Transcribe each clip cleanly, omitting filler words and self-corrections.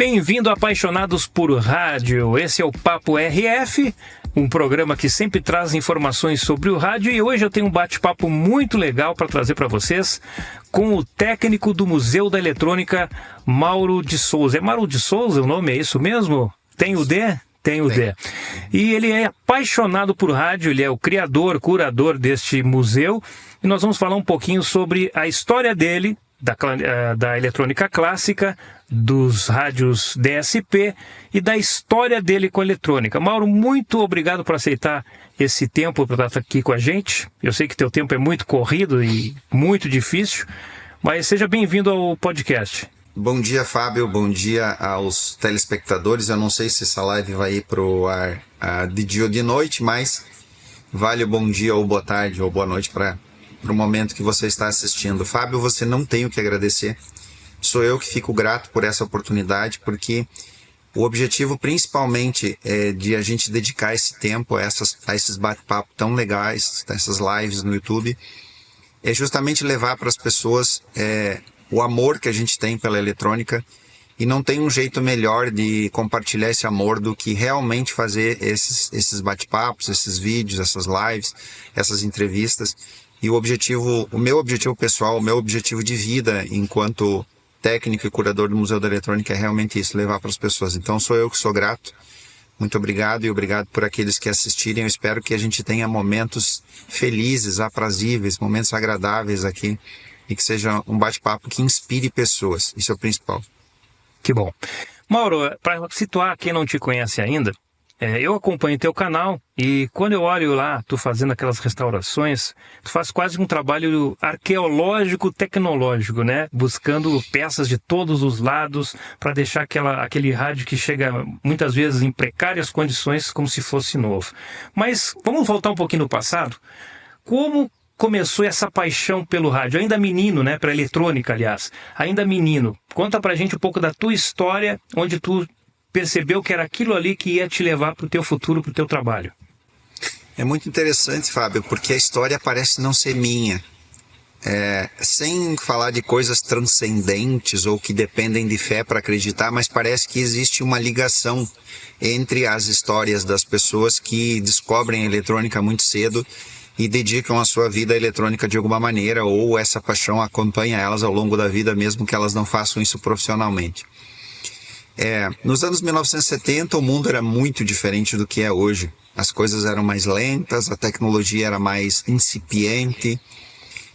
Bem-vindo, apaixonados por rádio. Esse é o Papo RF, um programa que sempre traz informações sobre o rádio, e hoje eu tenho um bate-papo muito legal para trazer para vocês com o técnico do Museu da Eletrônica, Mauro de Souza. É Mauro de Souza o nome, é isso mesmo? Tem o D? Tem o D. E ele é apaixonado por rádio, ele é o criador, curador deste museu, e nós vamos falar um pouquinho sobre a história dele, da eletrônica clássica, dos rádios DSP e da história dele com a eletrônica. Mauro, muito obrigado por aceitar esse tempo para estar aqui com a gente. Eu sei que teu tempo é muito corrido e muito difícil, mas seja bem-vindo ao podcast. Bom dia, Fábio. Bom dia aos telespectadores. Eu não sei se essa live vai ir para o ar de dia ou de noite, mas vale o bom dia ou boa tarde ou boa noite para o momento que você está assistindo. Fábio, você não tem o que agradecer. Sou eu que fico grato por essa oportunidade, porque o objetivo principalmente é de a gente dedicar esse tempo a esses bate-papos tão legais, essas lives no YouTube, é justamente levar para as pessoas o amor que a gente tem pela eletrônica, e não tem um jeito melhor de compartilhar esse amor do que realmente fazer esses bate-papos, esses vídeos, essas lives, essas entrevistas. E o meu objetivo pessoal, o meu objetivo de vida enquanto técnico e curador do Museu da Eletrônica é realmente isso, levar para as pessoas. Então sou eu que sou grato. Muito obrigado, e obrigado por aqueles que assistirem. Eu espero que a gente tenha momentos felizes, aprazíveis, momentos agradáveis aqui, e que seja um bate-papo que inspire pessoas. Isso é o principal. Que bom. Mauro, para situar quem não te conhece ainda, eu acompanho teu canal, e quando eu olho lá, tu fazendo aquelas restaurações, tu faz quase um trabalho arqueológico tecnológico, né? Buscando peças de todos os lados para deixar aquele rádio que chega muitas vezes em precárias condições como se fosse novo. Mas vamos voltar um pouquinho no passado. Como começou essa paixão pelo rádio? Ainda menino, né? Para eletrônica, aliás. Ainda menino. Conta pra gente um pouco da tua história, onde tu percebeu que era aquilo ali que ia te levar para o teu futuro, para o teu trabalho. É muito interessante, Fábio, porque a história parece não ser minha. Sem falar de coisas transcendentes ou que dependem de fé para acreditar, mas parece que existe uma ligação entre as histórias das pessoas que descobrem a eletrônica muito cedo e dedicam a sua vida à eletrônica de alguma maneira, ou essa paixão acompanha elas ao longo da vida, mesmo que elas não façam isso profissionalmente. Nos anos 1970 o mundo era muito diferente do que é hoje. As coisas eram mais lentas, a tecnologia era mais incipiente.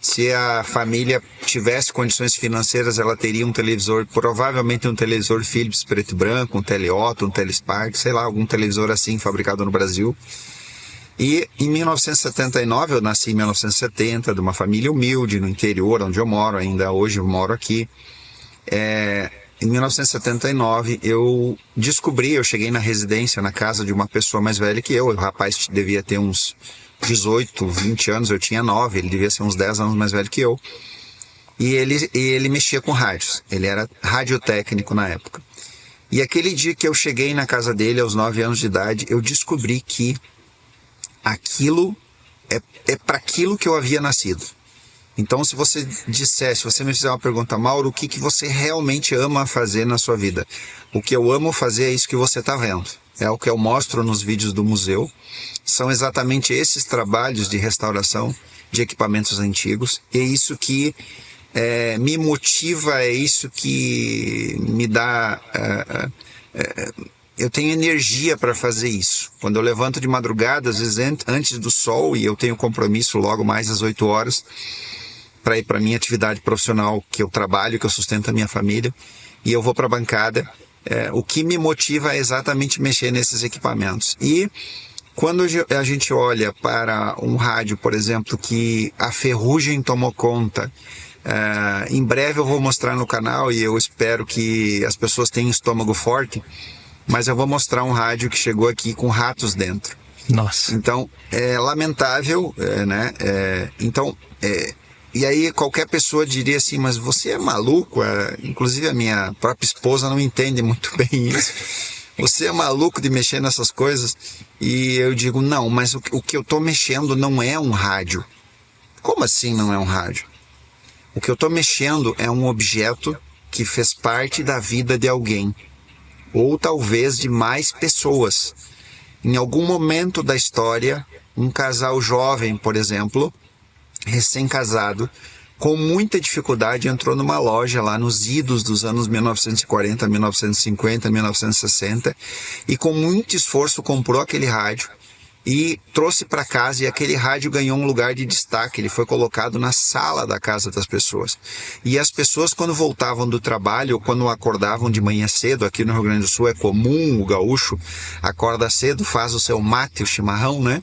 Se a família tivesse condições financeiras, ela teria um televisor, provavelmente um televisor Philips preto e branco, um Teleotto, um Telespark, sei lá, algum televisor assim fabricado no Brasil. E em 1979, eu nasci em 1970, de uma família humilde no interior, onde eu moro, ainda hoje eu moro aqui. Em 1979, eu cheguei na residência, na casa de uma pessoa mais velha que eu. O rapaz devia ter uns 18, 20 anos, eu tinha 9, ele devia ser uns 10 anos mais velho que eu. E ele mexia com rádios, ele era radiotécnico na época. E aquele dia que eu cheguei na casa dele, aos 9 anos de idade, eu descobri que aquilo é para aquilo que eu havia nascido. Então, se você me fizer uma pergunta, Mauro, o que você realmente ama fazer na sua vida? O que eu amo fazer é isso que você está vendo. É o que eu mostro nos vídeos do museu. São exatamente esses trabalhos de restauração de equipamentos antigos. É isso que me motiva, é isso que me dá... eu tenho energia para fazer isso. Quando eu levanto de madrugada, às vezes antes do sol, e eu tenho compromisso logo mais às 8 horas, para ir para a minha atividade profissional, que eu trabalho, que eu sustento a minha família, e eu vou para a bancada. O que me motiva é exatamente mexer nesses equipamentos. E quando a gente olha para um rádio, por exemplo, que a ferrugem tomou conta, em breve eu vou mostrar no canal, e eu espero que as pessoas tenham estômago forte, mas eu vou mostrar um rádio que chegou aqui com ratos dentro. Nossa. Então, é lamentável, né? E aí qualquer pessoa diria assim, mas você é maluco? Inclusive a minha própria esposa não entende muito bem isso. Você é maluco de mexer nessas coisas? E eu digo, não, mas o que eu estou mexendo não é um rádio. Como assim não é um rádio? O que eu estou mexendo é um objeto que fez parte da vida de alguém. ou talvez de mais pessoas. Em algum momento da história, um casal jovem, por exemplo, recém-casado, com muita dificuldade entrou numa loja lá nos idos dos anos 1940, 1950, 1960 e com muito esforço comprou aquele rádio e trouxe para casa, e aquele rádio ganhou um lugar de destaque. Ele foi colocado na sala da casa das pessoas. E as pessoas, quando voltavam do trabalho, ou quando acordavam de manhã cedo, aqui no Rio Grande do Sul é comum, o gaúcho acorda cedo, faz o seu mate, o chimarrão, né?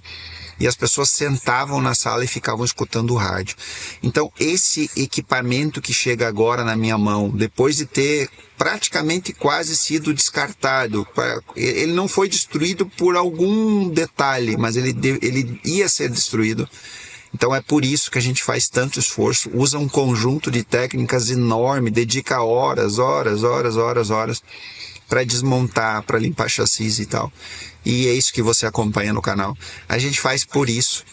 E as pessoas sentavam na sala e ficavam escutando o rádio. Então, esse equipamento que chega agora na minha mão, depois de ter praticamente quase sido descartado, ele não foi destruído por algum detalhe, mas ele ia ser destruído. Então é por isso que a gente faz tanto esforço, usa um conjunto de técnicas enorme, dedica horas para desmontar, para limpar chassis e tal. E é isso que você acompanha no canal. A gente faz por isso.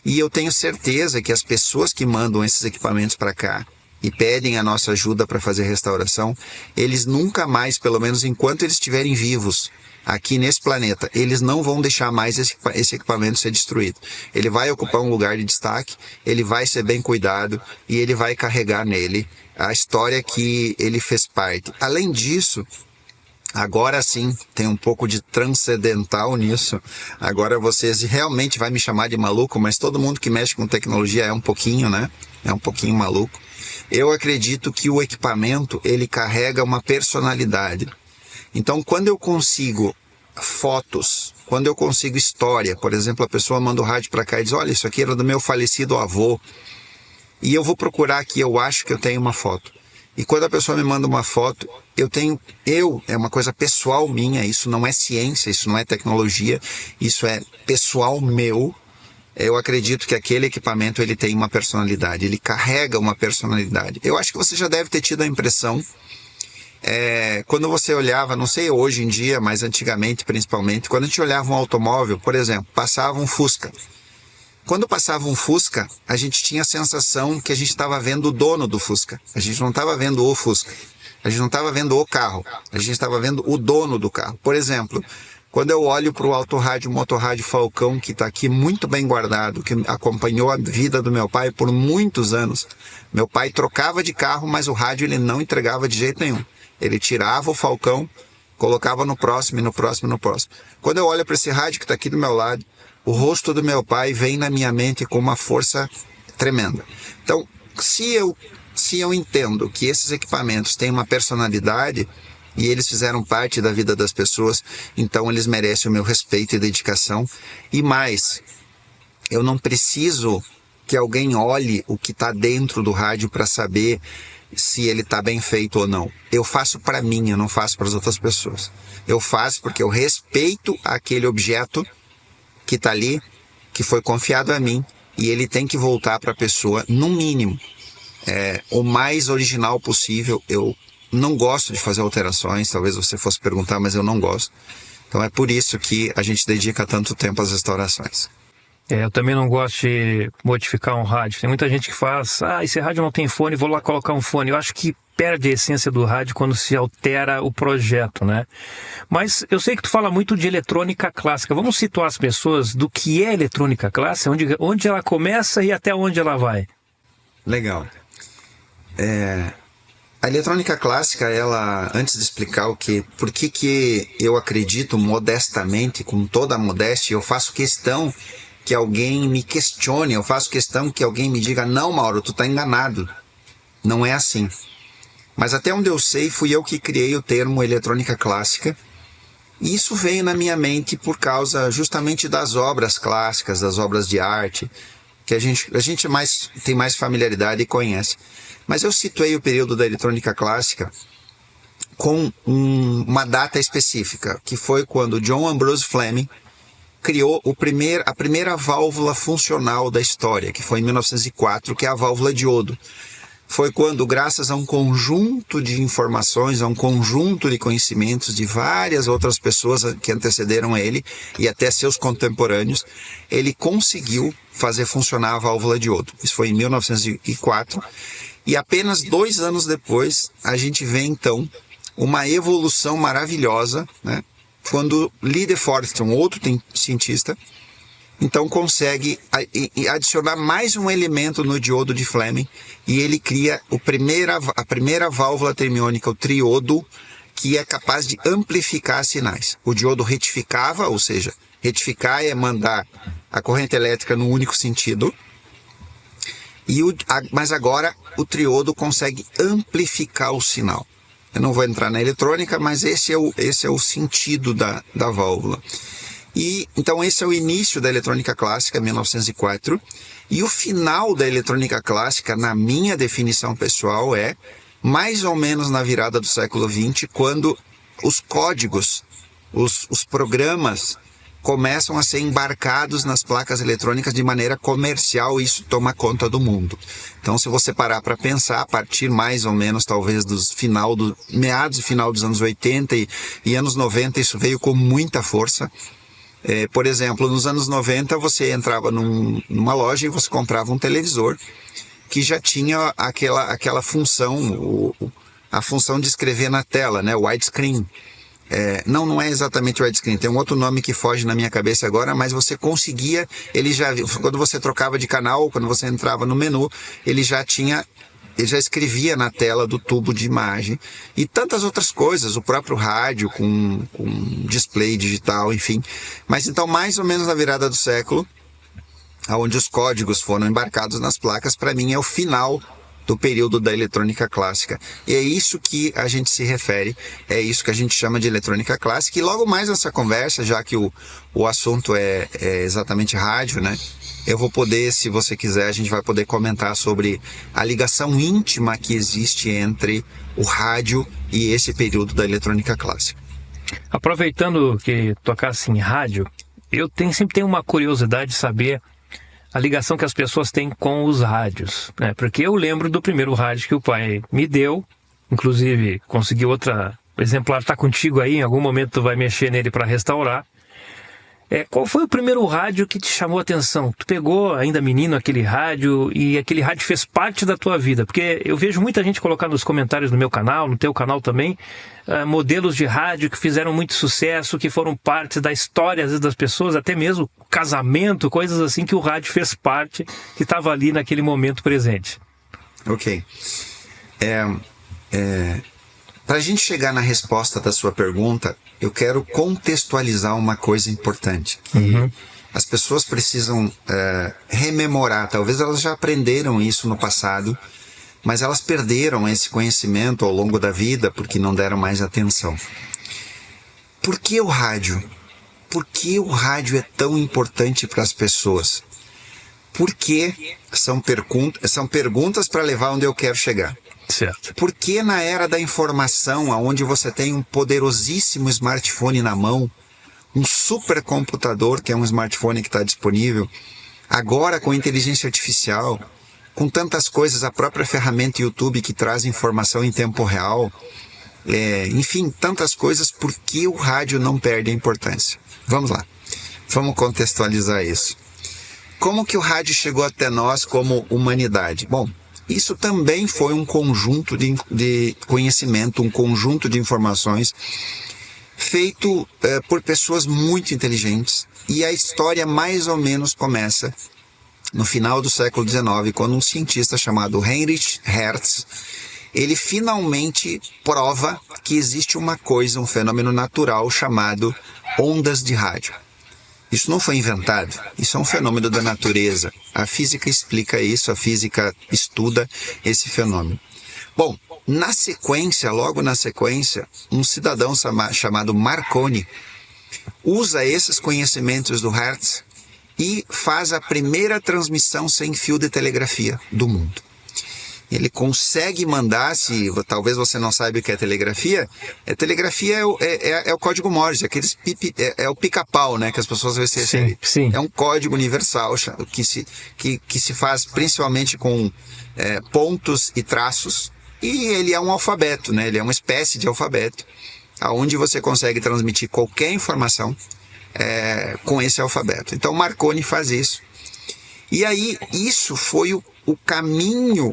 E eu tenho certeza que as pessoas que mandam esses equipamentos para cá e pedem a nossa ajuda para fazer restauração, eles nunca mais, pelo menos enquanto eles estiverem vivos aqui nesse planeta, eles não vão deixar mais esse equipamento ser destruído. Ele vai ocupar um lugar de destaque, ele vai ser bem cuidado e ele vai carregar nele a história que ele fez parte. Além disso, agora sim, tem um pouco de transcendental nisso. Agora vocês realmente vão me chamar de maluco, mas todo mundo que mexe com tecnologia é um pouquinho, né? É um pouquinho maluco. Eu acredito que o equipamento, ele carrega uma personalidade. Então, quando eu consigo fotos, quando eu consigo história, por exemplo, a pessoa manda o rádio para cá e diz, olha, isso aqui era do meu falecido avô, e eu vou procurar aqui, eu acho que eu tenho uma foto. E quando a pessoa me manda uma foto, é uma coisa pessoal minha, isso não é ciência, isso não é tecnologia, isso é pessoal meu. Eu acredito que aquele equipamento, ele tem uma personalidade, ele carrega uma personalidade. Eu acho que você já deve ter tido a impressão, quando você olhava, não sei hoje em dia, mas antigamente principalmente, quando a gente olhava um automóvel, por exemplo, passava um Fusca. Quando passava um Fusca, a gente tinha a sensação que a gente estava vendo o dono do Fusca. A gente não estava vendo o Fusca. A gente não estava vendo o carro. A gente estava vendo o dono do carro. Por exemplo, quando eu olho para o autorádio, motorrádio Falcão, que está aqui muito bem guardado, que acompanhou a vida do meu pai por muitos anos. Meu pai trocava de carro, mas o rádio ele não entregava de jeito nenhum. Ele tirava o Falcão, colocava no próximo, e no próximo, e no próximo. Quando eu olho para esse rádio que está aqui do meu lado, o rosto do meu pai vem na minha mente com uma força tremenda. Então, se eu entendo que esses equipamentos têm uma personalidade e eles fizeram parte da vida das pessoas, então eles merecem o meu respeito e dedicação. E mais, eu não preciso que alguém olhe o que está dentro do rádio para saber se ele está bem feito ou não. Eu faço para mim, eu não faço para as outras pessoas. Eu faço porque eu respeito aquele objeto que está ali, que foi confiado a mim, e ele tem que voltar para a pessoa, no mínimo, o mais original possível. Eu não gosto de fazer alterações, talvez você fosse perguntar, mas eu não gosto. Então é por isso que a gente dedica tanto tempo às restaurações. Eu também não gosto de modificar um rádio. Tem muita gente que faz, esse rádio não tem fone, vou lá colocar um fone. Eu acho que perde a essência do rádio quando se altera o projeto, né? Mas eu sei que tu fala muito de eletrônica clássica. Vamos situar as pessoas do que é eletrônica clássica, onde ela começa e até onde ela vai. Legal. A eletrônica clássica, ela, antes de explicar por que eu acredito modestamente, com toda a modéstia, eu faço questão que alguém me questione, eu faço questão que alguém me diga, não, Mauro, tu tá enganado. Não é assim. Mas até onde eu sei, fui eu que criei o termo eletrônica clássica. E isso veio na minha mente por causa justamente das obras clássicas, das obras de arte, que a gente tem mais familiaridade e conhece. Mas eu situei o período da eletrônica clássica com uma data específica, que foi quando John Ambrose Fleming criou a primeira válvula funcional da história, que foi em 1904, que é a válvula de iodo. Foi quando, graças a um conjunto de informações, a um conjunto de conhecimentos de várias outras pessoas que antecederam ele e até seus contemporâneos, ele conseguiu fazer funcionar a válvula de iodo. Isso foi em 1904. E apenas 2 anos depois, a gente vê então uma evolução maravilhosa, né? Quando Lee de Forest, um outro cientista, então consegue adicionar mais um elemento no diodo de Fleming e ele cria a primeira válvula termiônica, o triodo, que é capaz de amplificar sinais. O diodo retificava, ou seja, retificar é mandar a corrente elétrica no único sentido, mas agora o triodo consegue amplificar o sinal. Eu não vou entrar na eletrônica, mas esse é o sentido da válvula. E então esse é o início da eletrônica clássica, 1904, e o final da eletrônica clássica, na minha definição pessoal, é mais ou menos na virada do século XX, quando os códigos, os programas começam a ser embarcados nas placas eletrônicas de maneira comercial, e isso toma conta do mundo. Então, se você parar para pensar, a partir mais ou menos, talvez, meados e final dos anos 80 e anos 90, isso veio com muita força. Por exemplo, nos anos 90, você entrava numa loja e você comprava um televisor que já tinha aquela função, a função de escrever na tela, né? Widescreen. Não é exatamente widescreen, tem um outro nome que foge na minha cabeça agora, mas você conseguia, quando você trocava de canal, quando você entrava no menu, ele já escrevia na tela do tubo de imagem, e tantas outras coisas, o próprio rádio com display digital, enfim. Mas então, mais ou menos na virada do século, onde os códigos foram embarcados nas placas, para mim é o final do período da eletrônica clássica. E é isso que a gente se refere, é isso que a gente chama de eletrônica clássica. E logo mais nessa conversa, já que o assunto é exatamente rádio, né? Eu vou poder, se você quiser, a gente vai poder comentar sobre a ligação íntima que existe entre o rádio e esse período da eletrônica clássica. Aproveitando que tocasse em rádio, eu sempre tenho uma curiosidade de saber a ligação que as pessoas têm com os rádios, né? Porque eu lembro do primeiro rádio que o pai me deu, inclusive consegui o exemplar está contigo aí, em algum momento tu vai mexer nele para restaurar. Qual foi o primeiro rádio que te chamou a atenção? Tu pegou ainda menino aquele rádio e aquele rádio fez parte da tua vida? Porque eu vejo muita gente colocar nos comentários no meu canal, no teu canal também, modelos de rádio que fizeram muito sucesso, que foram parte da história às vezes das pessoas, até mesmo casamento, coisas assim que o rádio fez parte, que estava ali naquele momento presente. Ok. Para a gente chegar na resposta da sua pergunta, eu quero contextualizar uma coisa importante. As pessoas precisam rememorar, talvez elas já aprenderam isso no passado, mas elas perderam esse conhecimento ao longo da vida porque não deram mais atenção. Por que o rádio? Por que o rádio é tão importante para as pessoas? Porque são perguntas para levar onde eu quero chegar. Certo. Por que na era da informação, onde você tem um poderosíssimo smartphone na mão, um supercomputador, que é um smartphone que está disponível, agora com inteligência artificial, com tantas coisas, a própria ferramenta YouTube que traz informação em tempo real, enfim, tantas coisas, por que o rádio não perde a importância? Vamos lá, vamos contextualizar isso. Como que o rádio chegou até nós como humanidade? Bom, isso também foi um conjunto de conhecimento, um conjunto de informações feito por pessoas muito inteligentes. E a história mais ou menos começa no final do século XIX, quando um cientista chamado Heinrich Hertz, ele finalmente prova que existe uma coisa, um fenômeno natural chamado ondas de rádio. Isso não foi inventado, isso é um fenômeno da natureza. A física explica isso, a física estuda esse fenômeno. Bom, logo na sequência, um cidadão chamado Marconi usa esses conhecimentos do Hertz e faz a primeira transmissão sem fio de telegrafia do mundo. Ele consegue mandar, se talvez você não saiba o que é telegrafia, telegrafia é o código Morse, é o pica-pau, né, que as pessoas às vezes referem. Sim. É um código universal que se faz principalmente com pontos e traços, e ele é um alfabeto, né, ele é uma espécie de alfabeto, onde você consegue transmitir qualquer informação com esse alfabeto. Então Marconi faz isso. E aí, isso foi o caminho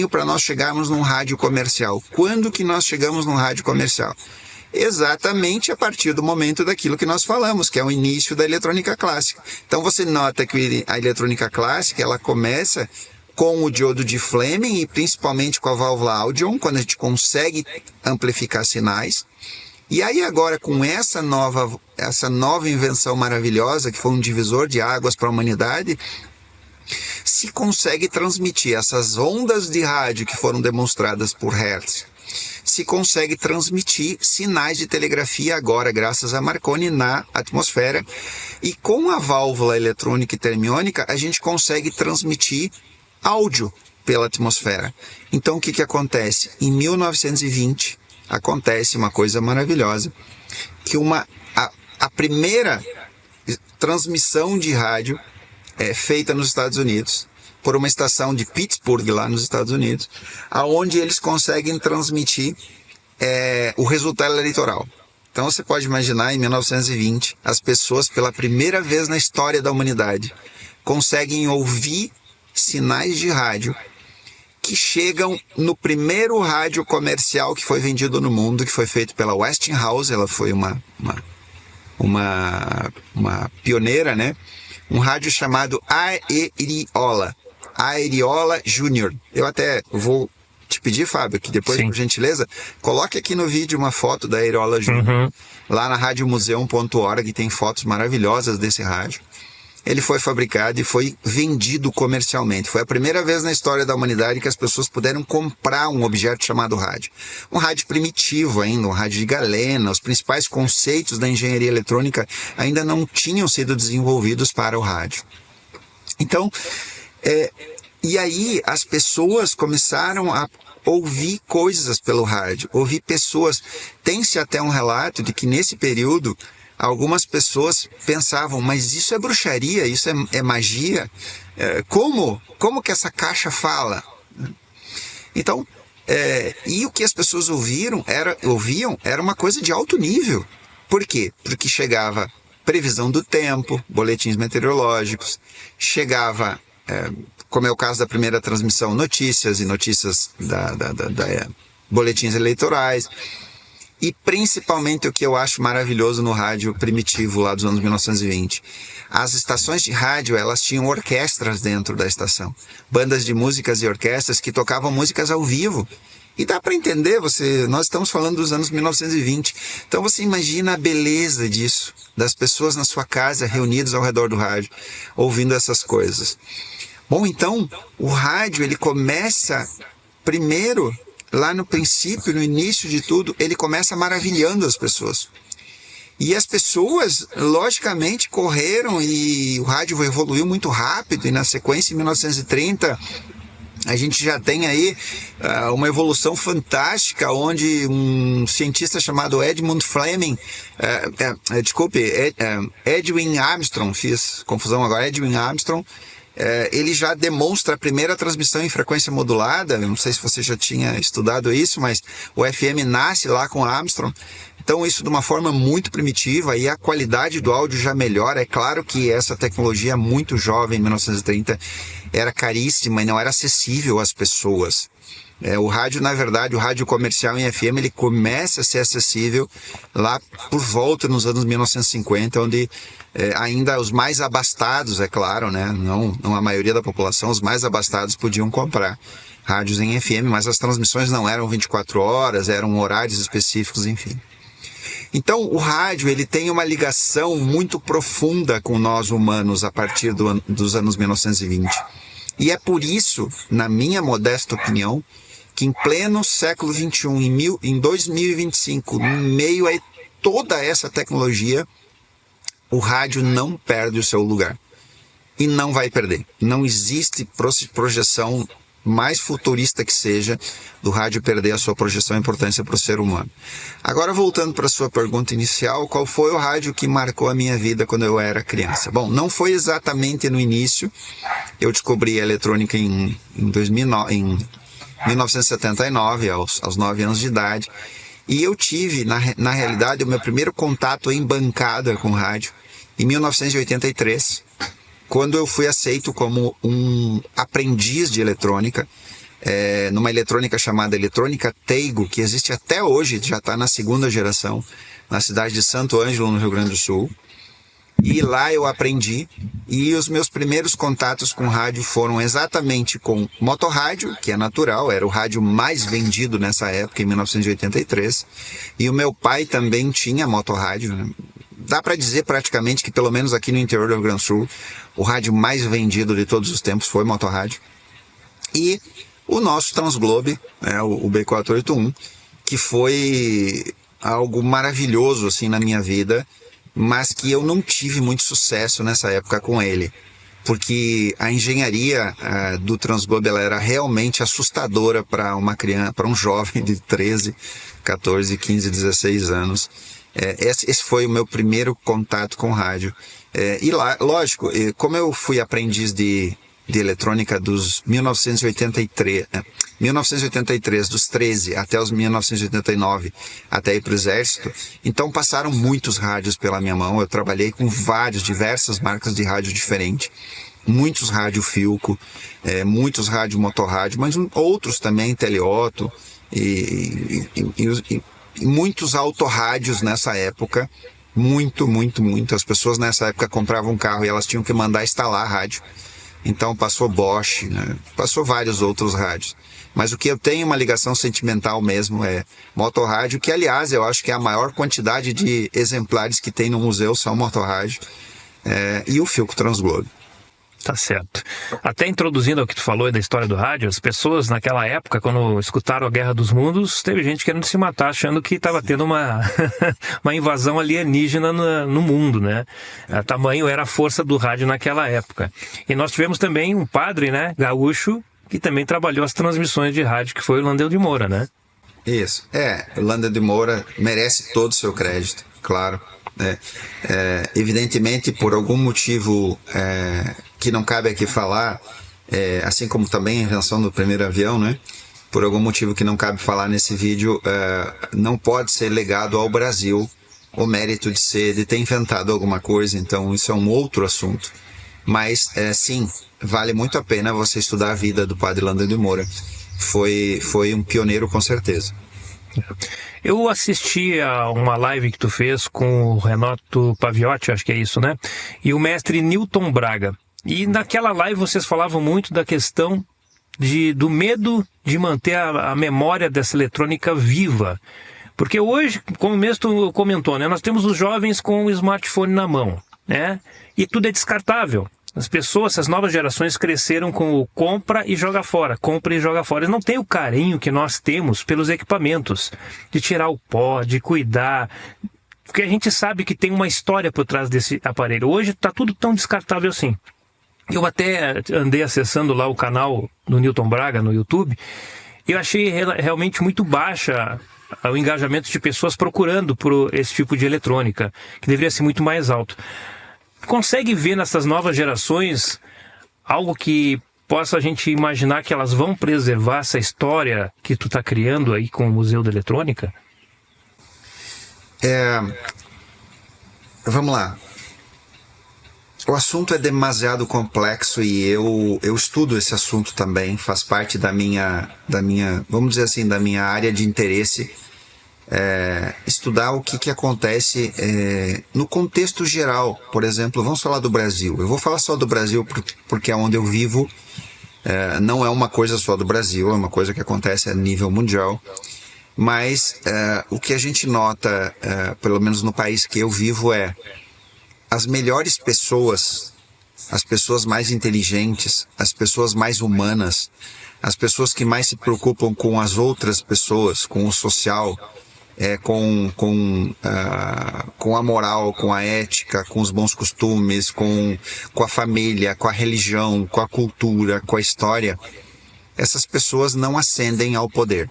para nós chegarmos num rádio comercial. Quando que nós chegamos num rádio comercial? Exatamente a partir do momento daquilo que nós falamos, que é o início da eletrônica clássica. Então você nota que a eletrônica clássica, ela começa com o diodo de Fleming e principalmente com a válvula Audion, quando a gente consegue amplificar sinais. E aí agora, com essa nova invenção maravilhosa, que foi um divisor de águas para a humanidade, se consegue transmitir essas ondas de rádio que foram demonstradas por Hertz, se consegue transmitir sinais de telegrafia agora, graças a Marconi, na atmosfera. E com a válvula eletrônica e termiônica, a gente consegue transmitir áudio pela atmosfera. Então, o que acontece? Em 1920, acontece uma coisa maravilhosa, que a primeira transmissão de rádio é feita nos Estados Unidos, por uma estação de Pittsburgh, lá nos Estados Unidos, aonde eles conseguem transmitir o resultado eleitoral. Então você pode imaginar, em 1920, as pessoas, pela primeira vez na história da humanidade, conseguem ouvir sinais de rádio que chegam no primeiro rádio comercial que foi vendido no mundo, que foi feito pela Westinghouse. Ela foi uma pioneira, né? Um rádio chamado Aeriola Júnior. Eu até vou te pedir, Fábio, que depois, por gentileza, coloque aqui no vídeo uma foto da Aeriola Júnior. Lá na radiomuseum.org tem fotos maravilhosas desse rádio. Ele foi fabricado e foi vendido comercialmente. Foi a primeira vez na história da humanidade que as pessoas puderam comprar um objeto chamado rádio. Um rádio primitivo ainda, um rádio de galena. Os principais conceitos da engenharia eletrônica ainda não tinham sido desenvolvidos para o rádio. Então, e aí as pessoas começaram a ouvir coisas pelo rádio, ouvir pessoas. Tem-se até um relato de que nesse período algumas pessoas pensavam, mas isso é bruxaria, isso é magia? Como que essa caixa fala? Então, e o que as pessoas ouviam era uma coisa de alto nível. Por quê? Porque chegava previsão do tempo, boletins meteorológicos, chegava, como é o caso da primeira transmissão, notícias boletins eleitorais. E principalmente o que eu acho maravilhoso no rádio primitivo lá dos anos 1920. As estações de rádio, elas tinham orquestras dentro da estação. Bandas de músicas e orquestras que tocavam músicas ao vivo. E dá para entender, nós estamos falando dos anos 1920. Então você imagina a beleza disso, das pessoas na sua casa reunidas ao redor do rádio, ouvindo essas coisas. Bom, então o rádio, ele começa primeiro, lá no princípio, no início de tudo, ele começa maravilhando as pessoas. E as pessoas, logicamente, correram e o rádio evoluiu muito rápido. E na sequência, em 1930, a gente já tem aí uma evolução fantástica, onde um cientista chamado Edmund Fleming, Edwin Armstrong, fiz confusão agora, Edwin Armstrong, ele já demonstra a primeira transmissão em frequência modulada. Eu não sei se você já tinha estudado isso, mas o FM nasce lá com Armstrong. Então isso de uma forma muito primitiva, e a qualidade do áudio já melhora. É claro que essa tecnologia muito jovem, em 1930, era caríssima e não era acessível às pessoas. O rádio, na verdade, o rádio comercial em FM, ele começa a ser acessível lá por volta nos anos 1950, onde ainda os mais abastados, é claro, né? Não a maioria da população, os mais abastados podiam comprar rádios em FM, mas as transmissões não eram 24 horas, eram horários específicos, enfim. Então, o rádio, ele tem uma ligação muito profunda com nós humanos a partir dos anos 1920. E é por isso, na minha modesta opinião, que em pleno século XXI, em 2025, em meio a toda essa tecnologia, o rádio não perde o seu lugar. E não vai perder. Não existe projeção mais futurista que seja do rádio perder a sua projeção e importância para o ser humano. Agora, voltando para a sua pergunta inicial, qual foi o rádio que marcou a minha vida quando eu era criança? Bom, não foi exatamente no início. Eu descobri a eletrônica em 1979, aos 9 anos de idade. E eu tive, na realidade, o meu primeiro contato em bancada com rádio em 1983, quando eu fui aceito como um aprendiz de eletrônica, numa eletrônica chamada Eletrônica Teigo, que existe até hoje, já está na segunda geração, na cidade de Santo Ângelo, no Rio Grande do Sul. E lá eu aprendi, e os meus primeiros contatos com rádio foram exatamente com motorrádio, que é natural, era o rádio mais vendido nessa época, em 1983, e o meu pai também tinha motorrádio, né? Dá para dizer praticamente que, pelo menos aqui no interior do Rio Grande do Sul, o rádio mais vendido de todos os tempos foi motorrádio. E o nosso Transglobe, né, o B481, que foi algo maravilhoso assim na minha vida, mas que eu não tive muito sucesso nessa época com ele, porque a engenharia do Transglobe ela era realmente assustadora para uma criança, para um jovem de 13, 14, 15, 16 anos. Esse foi o meu primeiro contato com rádio. E lá, lógico, como eu fui aprendiz de eletrônica dos 1983, dos 13 até os 1989, até ir para o exército, então passaram muitos rádios pela minha mão. Eu trabalhei com diversas marcas de rádio diferentes, muitos rádio Philco, muitos rádio motorrádio, mas outros também, Teleotto, e muitos autorrádios nessa época, muito. As pessoas nessa época compravam um carro e elas tinham que mandar instalar a rádio. Então passou Bosch, né? Passou vários outros rádios. Mas o que eu tenho uma ligação sentimental mesmo é motorrádio, que aliás eu acho que é a maior quantidade de exemplares que tem no museu são motorrádio, e o Philco Transglobe. Tá certo. Até introduzindo ao que tu falou da história do rádio, as pessoas naquela época, quando escutaram a Guerra dos Mundos, teve gente querendo se matar, achando que estava tendo uma invasão alienígena no mundo, né? A tamanho era a força do rádio naquela época. E nós tivemos também um padre, né, gaúcho, que também trabalhou as transmissões de rádio, que foi o Landel de Moura, né? Isso. O Landel de Moura merece todo o seu crédito, claro. Evidentemente, por algum motivo que não cabe aqui falar, assim como também a invenção do primeiro avião, né? Por algum motivo que não cabe falar nesse vídeo, não pode ser legado ao Brasil o mérito de ter inventado alguma coisa, então isso é um outro assunto. Mas sim, vale muito a pena você estudar a vida do padre Landel de Moura. Foi um pioneiro com certeza. Eu assisti a uma live que tu fez com o Renato Paviotti, acho que é isso, né? E o mestre Newton Braga. E naquela live vocês falavam muito da questão do medo de manter a memória dessa eletrônica viva. Porque hoje, como mesmo tu comentou, né? Nós temos os jovens com o smartphone na mão, né? E tudo é descartável. As pessoas, essas novas gerações cresceram com o compra e joga fora, compra e joga fora. Eles não têm o carinho que nós temos pelos equipamentos, de tirar o pó, de cuidar, porque a gente sabe que tem uma história por trás desse aparelho. Hoje está tudo tão descartável assim. Eu até andei acessando lá o canal do Newton Braga no YouTube e eu achei realmente muito baixa o engajamento de pessoas procurando por esse tipo de eletrônica, que deveria ser muito mais alto. Consegue ver nessas novas gerações algo que possa a gente imaginar que elas vão preservar essa história que tu está criando aí com o Museu da Eletrônica? Vamos lá. O assunto é demasiado complexo e eu estudo esse assunto também, faz parte da minha, vamos dizer assim, da minha área de interesse. Estudar o que acontece no contexto geral. Por exemplo, vamos falar do Brasil. Eu vou falar só do Brasil porque é onde eu vivo. Não é uma coisa só do Brasil, é uma coisa que acontece a nível mundial. Mas o que a gente nota, pelo menos no país que eu vivo, as melhores pessoas, as pessoas mais inteligentes, as pessoas mais humanas, as pessoas que mais se preocupam com as outras pessoas, com o social, com a moral, com a ética, com os bons costumes, com a família, com a religião, com a cultura, com a história, essas pessoas não ascendem ao poder.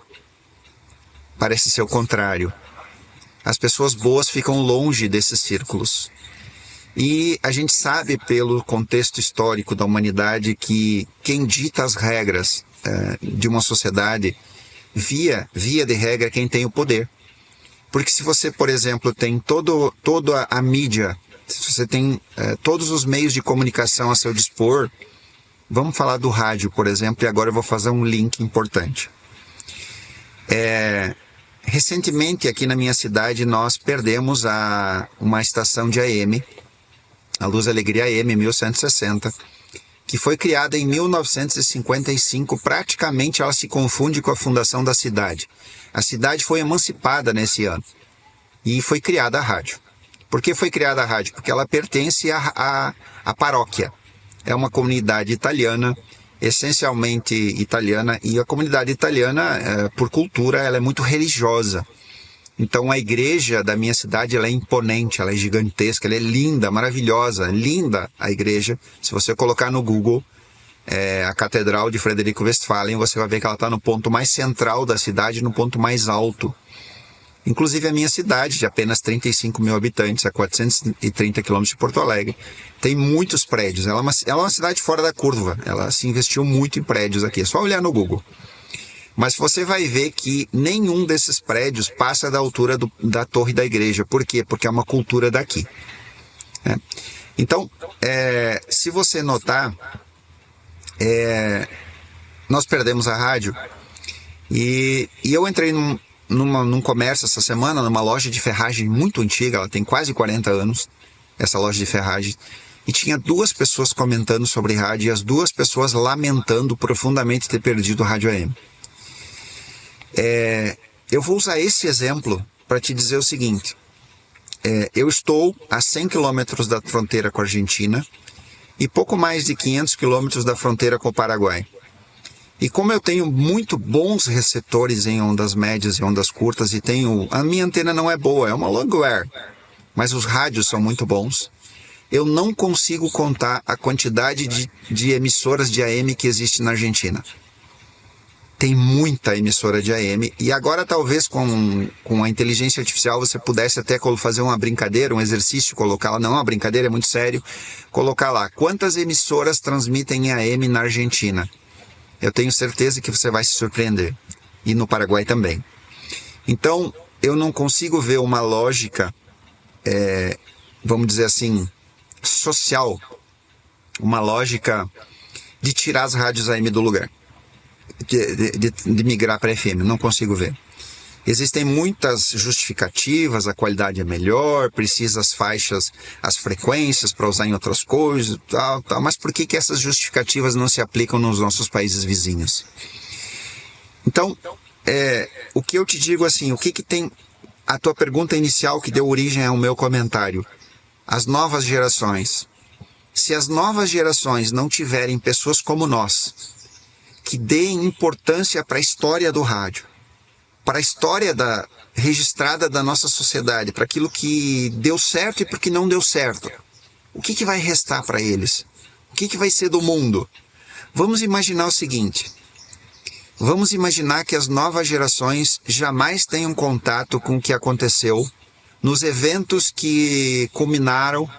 Parece ser o contrário. As pessoas boas ficam longe desses círculos. E a gente sabe pelo contexto histórico da humanidade que quem dita as regras de uma sociedade, via de regra, é quem tem o poder. Porque se você, por exemplo, tem toda a mídia se você tem todos os meios de comunicação a seu dispor, vamos falar do rádio, por exemplo, e agora eu vou fazer um link importante. Recentemente, aqui na minha cidade, nós perdemos uma estação de AM, a Luz Alegria AM 1160, que foi criada em 1955. Praticamente ela se confunde com a fundação da cidade. A cidade foi emancipada nesse ano e foi criada a rádio. Por que foi criada a rádio? Porque ela pertence à paróquia. É uma comunidade italiana, essencialmente italiana, e a comunidade italiana, por cultura, ela é muito religiosa. Então a igreja da minha cidade, ela é imponente, ela é gigantesca, ela é linda, maravilhosa, linda a igreja. Se você colocar no Google a Catedral de Frederico Westphalen, você vai ver que ela está no ponto mais central da cidade, no ponto mais alto. Inclusive a minha cidade, de apenas 35 mil habitantes, a 430 quilômetros de Porto Alegre, tem muitos prédios. Ela é uma cidade fora da curva, ela se investiu muito em prédios aqui, é só olhar no Google. Mas você vai ver que nenhum desses prédios passa da altura da torre da igreja. Por quê? Porque é uma cultura daqui. Então, se você notar, nós perdemos a rádio e eu entrei num comércio essa semana, numa loja de ferragem muito antiga, ela tem quase 40 anos, essa loja de ferragem, e tinha 2 pessoas comentando sobre rádio e as 2 pessoas lamentando profundamente ter perdido o rádio AM. Eu vou usar esse exemplo para te dizer o seguinte. Eu estou a 100 quilômetros da fronteira com a Argentina e pouco mais de 500 quilômetros da fronteira com o Paraguai. E como eu tenho muito bons receptores em ondas médias e ondas curtas, a minha antena não é boa, é uma Longware, mas os rádios são muito bons, eu não consigo contar a quantidade de emissoras de AM que existe na Argentina. Tem muita emissora de AM, e agora talvez com a inteligência artificial você pudesse até fazer uma brincadeira, um exercício, colocar lá, não é uma brincadeira, é muito sério, colocar lá, quantas emissoras transmitem em AM na Argentina? Eu tenho certeza que você vai se surpreender, e no Paraguai também. Então, eu não consigo ver uma lógica, vamos dizer assim, social, uma lógica de tirar as rádios AM do lugar. De migrar para FM, não consigo ver. Existem muitas justificativas, a qualidade é melhor, precisa as faixas, as frequências para usar em outras coisas, tal, mas por que essas justificativas não se aplicam nos nossos países vizinhos? Então, o que eu te digo assim, o que tem a tua pergunta inicial que deu origem ao meu comentário? As novas gerações. Se as novas gerações não tiverem pessoas como nós, que deem importância para a história do rádio, para a história registrada da nossa sociedade, para aquilo que deu certo e para o que não deu certo. O que vai restar para eles? O que vai ser do mundo? Vamos imaginar o seguinte. Vamos imaginar que as novas gerações jamais tenham contato com o que aconteceu nos eventos que culminaram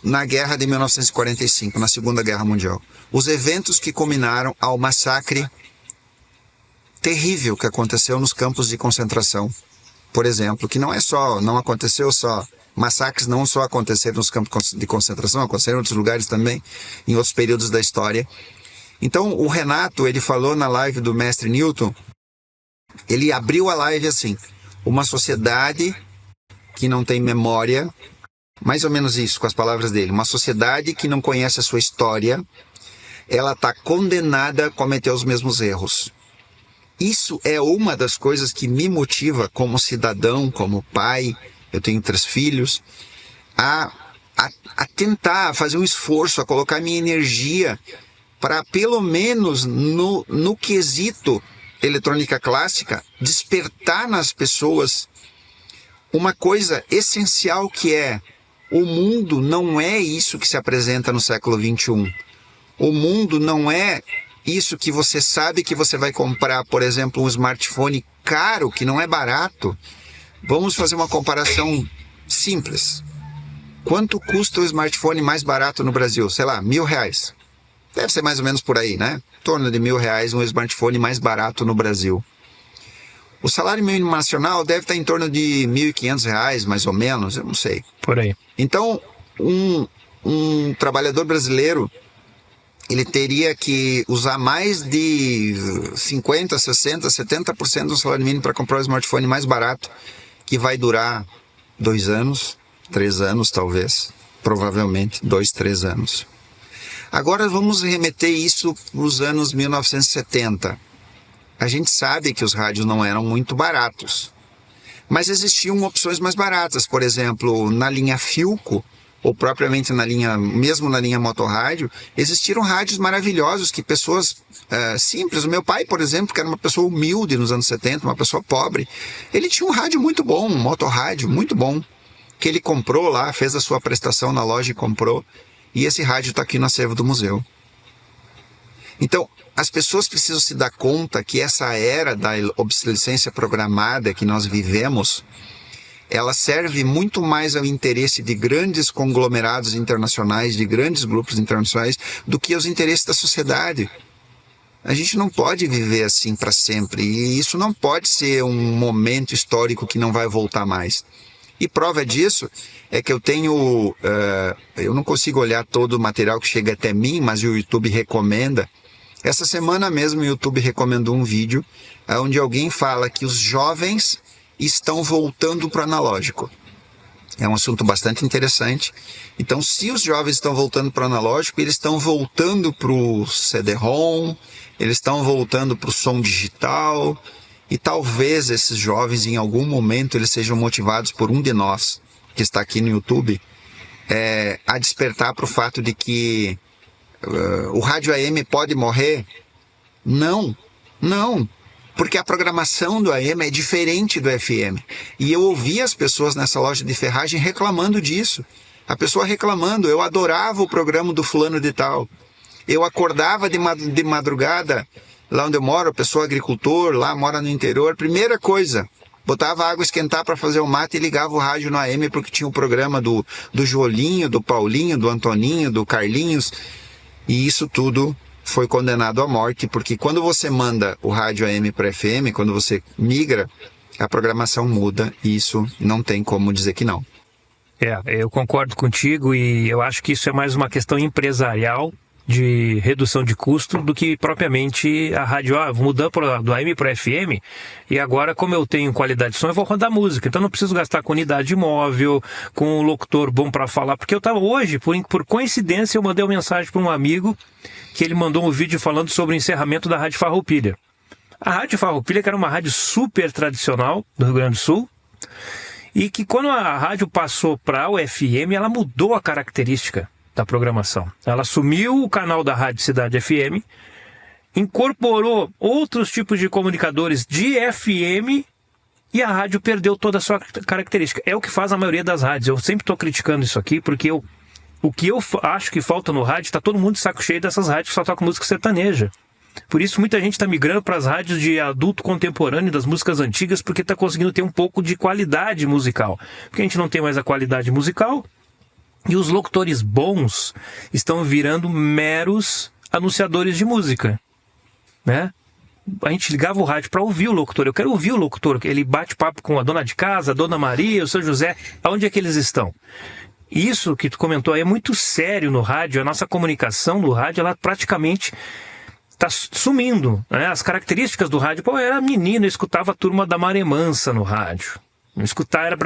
na guerra de 1945, na Segunda Guerra Mundial. Os eventos que culminaram ao massacre terrível que aconteceu nos campos de concentração, por exemplo, que não aconteceu só, massacres não só aconteceram nos campos de concentração, aconteceram em outros lugares também, em outros períodos da história. Então o Renato, ele falou na live do Mestre Newton, ele abriu a live assim, uma sociedade que não tem memória, mais ou menos isso, com as palavras dele, uma sociedade que não conhece a sua história, ela está condenada a cometer os mesmos erros. Isso é uma das coisas que me motiva como cidadão, como pai, eu tenho 3 filhos, a tentar fazer um esforço, a colocar minha energia para, pelo menos no quesito eletrônica clássica, despertar nas pessoas uma coisa essencial que é: o mundo não é isso que se apresenta no século XXI. O mundo não é isso que você sabe que você vai comprar, por exemplo, um smartphone caro, que não é barato. Vamos fazer uma comparação simples. Quanto custa o smartphone mais barato no Brasil? Sei lá, R$1.000. Deve ser mais ou menos por aí, né? Em torno de R$1.000 um smartphone mais barato no Brasil. O salário mínimo nacional deve estar em torno de R$ 1.500, mais ou menos, eu não sei. Por aí. Então, um trabalhador brasileiro, ele teria que usar mais de 50%, 60%, 70% do salário mínimo para comprar o smartphone mais barato, que vai durar 2 anos, 3 anos talvez, provavelmente 2, 3 anos. Agora vamos remeter isso para os anos 1970. A gente sabe que os rádios não eram muito baratos, mas existiam opções mais baratas. Por exemplo, na linha Philco, ou propriamente mesmo na linha Motorrádio, existiram rádios maravilhosos que pessoas simples, o meu pai, por exemplo, que era uma pessoa humilde nos anos 70, uma pessoa pobre, ele tinha um rádio muito bom, um Motorrádio muito bom, que ele comprou lá, fez a sua prestação na loja e comprou, e esse rádio está aqui no acervo do museu. Então, as pessoas precisam se dar conta que essa era da obsolescência programada que nós vivemos, ela serve muito mais ao interesse de grandes conglomerados internacionais, de grandes grupos internacionais, do que aos interesses da sociedade. A gente não pode viver assim para sempre, e isso não pode ser um momento histórico que não vai voltar mais. E prova disso é que eu tenho... eu não consigo olhar todo o material que chega até mim, mas o YouTube recomenda. Essa semana mesmo o YouTube recomendou um vídeo onde alguém fala que os jovens estão voltando para o analógico. É um assunto bastante interessante. Então, se os jovens estão voltando para o analógico, eles estão voltando para o CD-ROM, eles estão voltando para o som digital, e talvez esses jovens, em algum momento, eles sejam motivados por um de nós, que está aqui no YouTube, a despertar para o fato de que o rádio AM pode morrer? Não, não. Porque a programação do AM é diferente do FM. E eu ouvi as pessoas nessa loja de ferragem reclamando disso. A pessoa reclamando, eu adorava o programa do fulano de tal. Eu acordava de madrugada, lá onde eu moro, a pessoa agricultor, lá mora no interior, primeira coisa, botava água esquentar para fazer o mate e ligava o rádio no AM porque tinha o programa do Jolinho, do Paulinho, do Antoninho, do Carlinhos. E isso tudo foi condenado à morte, porque quando você manda o rádio AM para FM, quando você migra, a programação muda, e isso não tem como dizer que não. Eu concordo contigo, e eu acho que isso é mais uma questão empresarial de redução de custo do que propriamente a rádio. Vou mudar do AM para FM, e agora, como eu tenho qualidade de som, eu vou rodar música, então não preciso gastar com unidade móvel, com um locutor bom para falar, porque eu estava hoje, por coincidência, eu mandei uma mensagem para um amigo que ele mandou um vídeo falando sobre o encerramento da Rádio Farroupilha. A Rádio Farroupilha, que era uma rádio super tradicional do Rio Grande do Sul, e que quando a rádio passou para o FM, ela mudou a característica da programação. Ela assumiu o canal da Rádio Cidade FM, incorporou outros tipos de comunicadores de FM, e a rádio perdeu toda a sua característica. É o que faz a maioria das rádios. Eu sempre estou criticando isso aqui, porque o que eu acho que falta no rádio, está todo mundo de saco cheio dessas rádios que só tocam música sertaneja. Por isso muita gente está migrando para as rádios de adulto contemporâneo, das músicas antigas, porque está conseguindo ter um pouco de qualidade musical. Porque a gente não tem mais a qualidade musical, e os locutores bons estão virando meros anunciadores de música, né? A gente ligava o rádio para ouvir o locutor. Eu quero ouvir o locutor, ele bate papo com a dona de casa, a dona Maria, o seu José. Aonde é que eles estão? Isso que tu comentou aí é muito sério no rádio. A nossa comunicação no rádio, ela praticamente está sumindo, né? As características do rádio, eu era menino, eu escutava a Turma da Maré Mansa no rádio. Escutar eu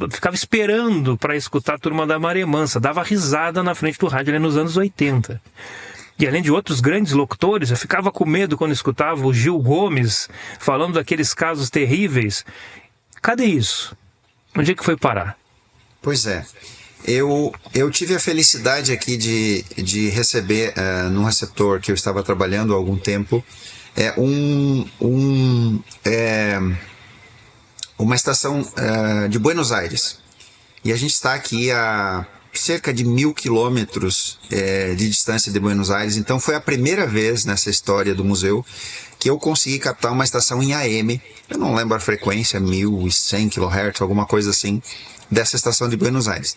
ficava esperando para escutar a Turma da Maré Mansa, dava risada na frente do rádio ali nos anos 80. E além de outros grandes locutores, eu ficava com medo quando escutava o Gil Gomes falando daqueles casos terríveis. Cadê isso? Onde é que foi parar? Pois é. Eu tive a felicidade aqui de receber num receptor que eu estava trabalhando há algum tempo uma estação de Buenos Aires. E a gente está aqui há cerca de 1.000 quilômetros de distância de Buenos Aires. Então foi a primeira vez nessa história do museu que eu consegui captar uma estação em AM. Eu não lembro a frequência, 1.100 kHz, alguma coisa assim, dessa estação de Buenos Aires.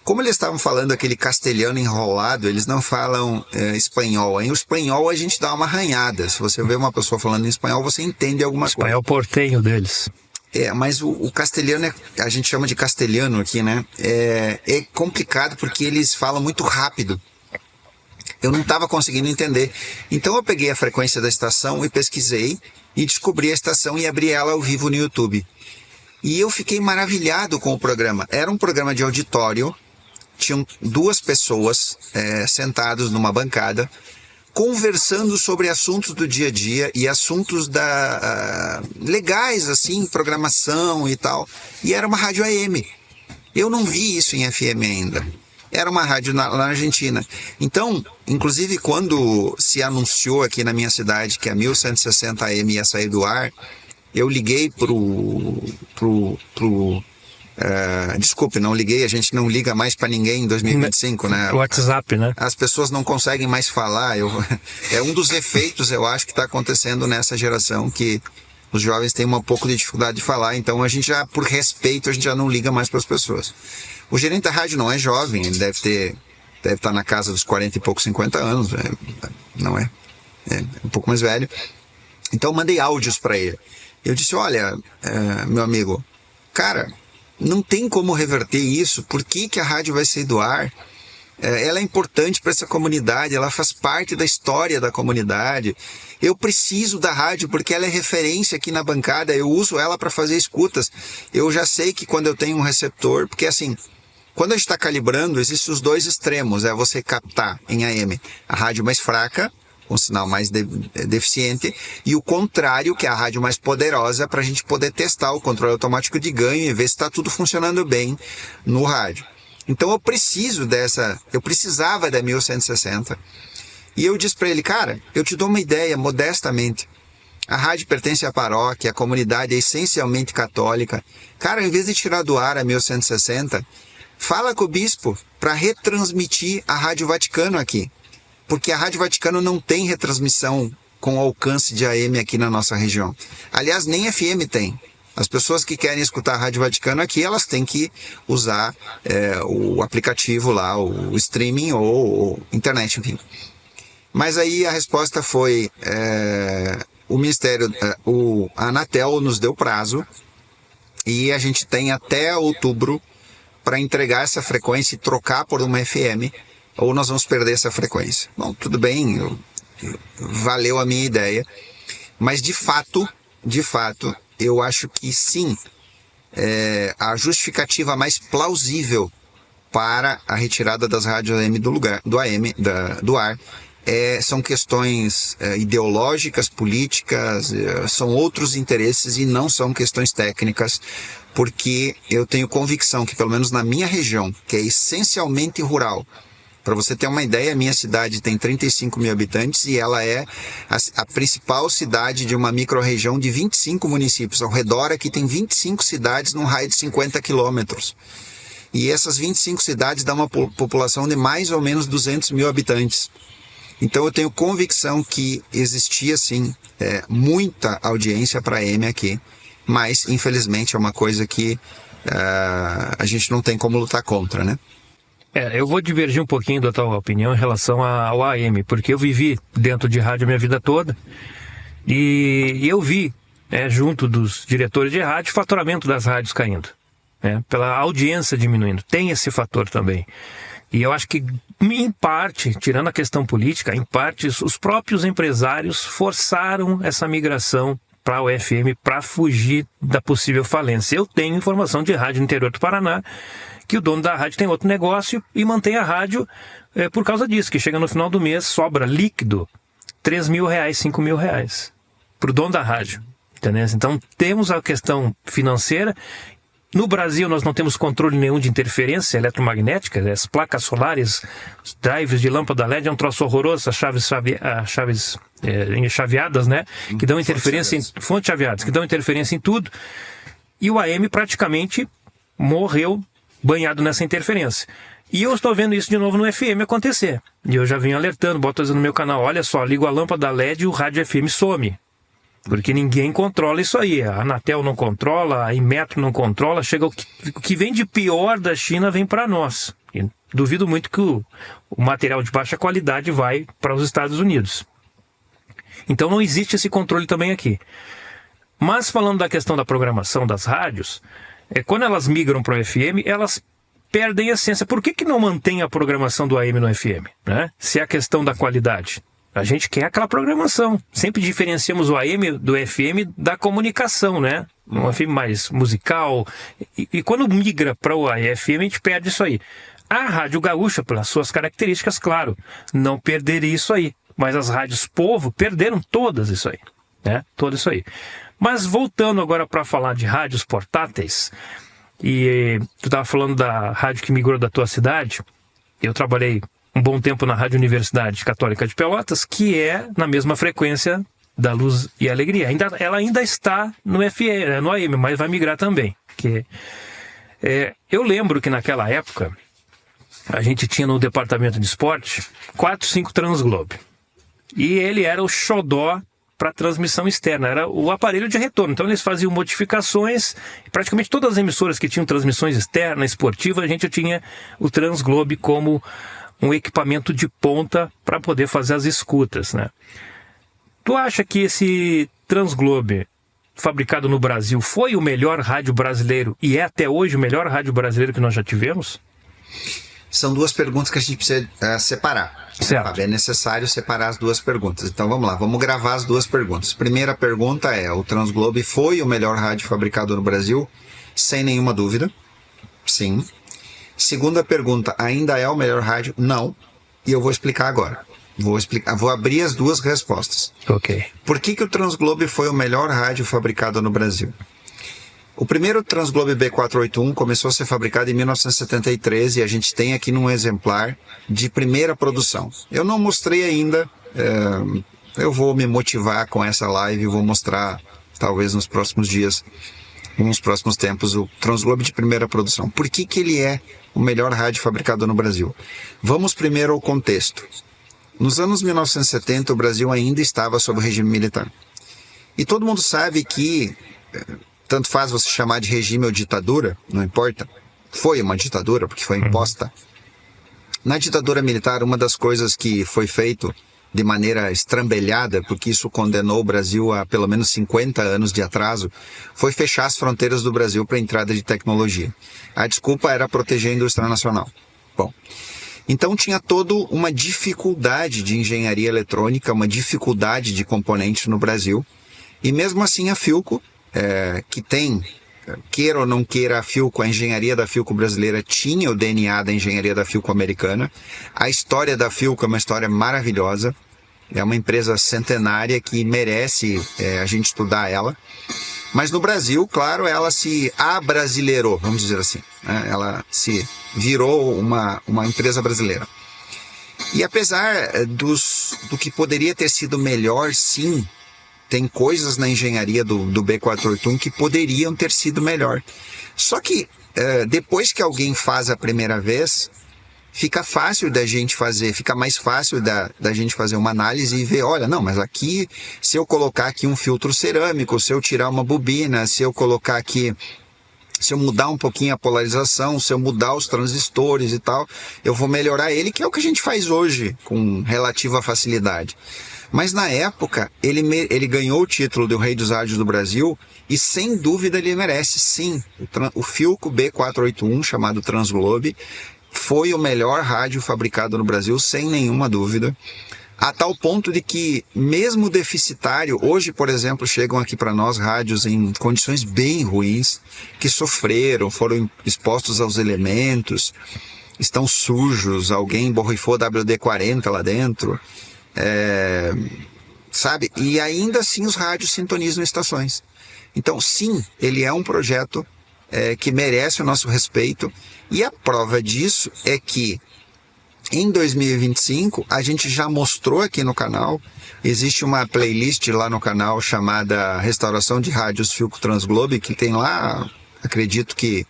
Como eles estavam falando aquele castelhano enrolado, eles não falam espanhol. Em espanhol a gente dá uma arranhada. Se você vê uma pessoa falando em espanhol, você entende alguma coisa. Espanhol portenho deles. Mas o castelhano, a gente chama de castelhano aqui, né? É complicado porque eles falam muito rápido. Eu não estava conseguindo entender. Então eu peguei a frequência da estação e pesquisei e descobri a estação e abri ela ao vivo no YouTube. E eu fiquei maravilhado com o programa. Era um programa de auditório, tinham 2 pessoas sentadas numa bancada, conversando sobre assuntos do dia a dia e assuntos legais, assim, programação e tal. E era uma rádio AM. Eu não vi isso em FM ainda. Era uma rádio lá na Argentina. Então, inclusive, quando se anunciou aqui na minha cidade que a 1160 AM ia sair do ar, eu liguei desculpe, não liguei, a gente não liga mais para ninguém em 2025, né? WhatsApp, né? As pessoas não conseguem mais falar. É um dos efeitos, eu acho, que está acontecendo nessa geração, que os jovens têm um pouco de dificuldade de falar, então a gente já, por respeito, a gente já não liga mais para as pessoas. O gerente da rádio não é jovem, ele deve estar na casa dos 40 e poucos, 50 anos, não é? É um pouco mais velho. Então eu mandei áudios para ele. Eu disse, olha, meu amigo, cara, não tem como reverter isso. Por que a rádio vai sair do ar? Ela é importante para essa comunidade, ela faz parte da história da comunidade. Eu preciso da rádio porque ela é referência aqui na bancada, eu uso ela para fazer escutas. Eu já sei que quando eu tenho um receptor, porque assim, quando a gente está calibrando, existem os 2 extremos, você captar em AM a rádio mais fraca, com sinal mais deficiente, e o contrário, que é a rádio mais poderosa, para a gente poder testar o controle automático de ganho e ver se está tudo funcionando bem no rádio. Então eu precisava da 1160, e eu disse para ele, cara, eu te dou uma ideia, modestamente, a rádio pertence à paróquia, a comunidade é essencialmente católica, cara, em vez de tirar do ar a 1160, fala com o bispo para retransmitir a Rádio Vaticano aqui. Porque a Rádio Vaticano não tem retransmissão com alcance de AM aqui na nossa região. Aliás, nem FM tem. As pessoas que querem escutar a Rádio Vaticano aqui, elas têm que usar o aplicativo lá, o streaming ou internet, enfim. Mas aí a resposta foi, o Ministério, a Anatel nos deu prazo e a gente tem até outubro para entregar essa frequência e trocar por uma FM, ou nós vamos perder essa frequência. Bom, tudo bem, valeu a minha ideia, mas de fato, eu acho que sim, a justificativa mais plausível para a retirada das rádios AM do ar são questões ideológicas, políticas, são outros interesses e não são questões técnicas, porque eu tenho convicção que, pelo menos na minha região, que é essencialmente rural, para você ter uma ideia, a minha cidade tem 35 mil habitantes e ela é a principal cidade de uma micro-região de 25 municípios. Ao redor aqui tem 25 cidades num raio de 50 quilômetros. E essas 25 cidades dão uma população de mais ou menos 200 mil habitantes. Então eu tenho convicção que existia sim muita audiência para AM aqui, mas infelizmente é uma coisa que a gente não tem como lutar contra, né? Eu vou divergir um pouquinho da tua opinião em relação ao AM, porque eu vivi dentro de rádio a minha vida toda e eu vi, junto dos diretores de rádio, o faturamento das rádios caindo, pela audiência diminuindo. Tem esse fator também. E eu acho que, em parte, tirando a questão política, em parte, os próprios empresários forçaram essa migração para o FM para fugir da possível falência. Eu tenho informação de rádio no interior do Paraná que o dono da rádio tem outro negócio e mantém a rádio por causa disso, que chega no final do mês, sobra líquido R$3.000, R$5.000 para o dono da rádio. Entendeu? Então temos a questão financeira. No Brasil nós não temos controle nenhum de interferência eletromagnética, as placas solares, os drives de lâmpada LED é um troço horroroso, as chaves chaveadas, né? Que dão interferência fontes chaveadas, que dão interferência em tudo. E o AM praticamente morreu banhado nessa interferência. E eu estou vendo isso de novo no FM acontecer. E eu já venho alertando, boto no meu canal, olha só, ligo a lâmpada LED e o rádio FM some. Porque ninguém controla isso aí. A Anatel não controla, a Inmetro não controla. Chega o que vem de pior da China vem para nós. E duvido muito que o material de baixa qualidade vai para os Estados Unidos. Então não existe esse controle também aqui. Mas falando da questão da programação das rádios, quando elas migram para o FM, elas perdem a essência. Por que não mantém a programação do AM no FM? Né? Se é a questão da qualidade. A gente quer aquela programação. Sempre diferenciamos o AM do FM da comunicação, né? Um FM mais musical. E quando migra para o AM, a gente perde isso aí. A Rádio Gaúcha, pelas suas características, claro, não perderia isso aí. Mas as rádios povo perderam todas isso aí. Né? Tudo isso aí. Mas voltando agora para falar de rádios portáteis, e tu estava falando da rádio que migrou da tua cidade. Eu trabalhei um bom tempo na Rádio Universidade Católica de Pelotas, que é na mesma frequência da Luz e Alegria. Ela ainda está no FM, no AM, mas vai migrar também. Eu lembro que naquela época a gente tinha no departamento de esporte 4, 5 Transglobe. E ele era o xodó para transmissão externa, era o aparelho de retorno. Então eles faziam modificações, praticamente todas as emissoras que tinham transmissões externas, esportivas, a gente tinha o Transglobe como um equipamento de ponta para poder fazer as escutas, né? Tu acha que esse Transglobe fabricado no Brasil foi o melhor rádio brasileiro e é até hoje o melhor rádio brasileiro que nós já tivemos? São duas perguntas que a gente precisa separar. Certo. É necessário separar as duas perguntas. Então vamos lá, vamos gravar as duas perguntas. Primeira pergunta é: o Transglobe foi o melhor rádio fabricado no Brasil? Sem nenhuma dúvida. Sim. Segunda pergunta: ainda é o melhor rádio? Não. E eu vou explicar agora. Vou abrir as duas respostas. Ok. Por que o Transglobe foi o melhor rádio fabricado no Brasil? O primeiro Transglobe B481 começou a ser fabricado em 1973 e a gente tem aqui num exemplar de primeira produção. Eu não mostrei ainda, eu vou me motivar com essa live e vou mostrar, talvez nos próximos dias, nos próximos tempos, o Transglobe de primeira produção. Por que ele é o melhor rádio fabricado no Brasil? Vamos primeiro ao contexto. Nos anos 1970, o Brasil ainda estava sob o regime militar. E todo mundo sabe que tanto faz você chamar de regime ou ditadura, não importa. Foi uma ditadura, porque foi imposta. Na ditadura militar, uma das coisas que foi feito de maneira estrambelhada, porque isso condenou o Brasil a pelo menos 50 anos de atraso, foi fechar as fronteiras do Brasil para a entrada de tecnologia. A desculpa era proteger a indústria nacional. Bom, então tinha toda uma dificuldade de engenharia eletrônica, uma dificuldade de componentes no Brasil, e mesmo assim a Philco, que tem, queira ou não queira, a Philco, a engenharia da Philco brasileira tinha o DNA da engenharia da Philco americana. A história da Philco é uma história maravilhosa, é uma empresa centenária que merece a gente estudar ela. Mas no Brasil, claro, ela se abrasileirou, vamos dizer assim, né? Ela se virou uma empresa brasileira. E apesar do que poderia ter sido melhor, sim, tem coisas na engenharia do B481 que poderiam ter sido melhor. Só que depois que alguém faz a primeira vez, fica fácil da gente fazer, fica mais fácil da gente fazer uma análise e ver, olha, não, mas aqui, se eu colocar aqui um filtro cerâmico, se eu tirar uma bobina, se eu colocar aqui, se eu mudar um pouquinho a polarização, se eu mudar os transistores e tal, eu vou melhorar ele, que é o que a gente faz hoje com relativa facilidade. Mas na época, ele ganhou o título de o Rei dos Rádios do Brasil e sem dúvida ele merece, sim. O Philco B481, chamado Transglobe, foi o melhor rádio fabricado no Brasil, sem nenhuma dúvida. A tal ponto de que, mesmo deficitário, hoje, por exemplo, chegam aqui para nós rádios em condições bem ruins, que sofreram, foram expostos aos elementos, estão sujos, alguém borrifou WD-40 lá dentro. Sabe? E ainda assim os rádios sintonizam estações. Então sim, ele é um projeto que merece o nosso respeito, e a prova disso é que em 2025 a gente já mostrou aqui no canal, existe uma playlist lá no canal chamada Restauração de Rádios Philco Transglobe, que tem lá, acredito que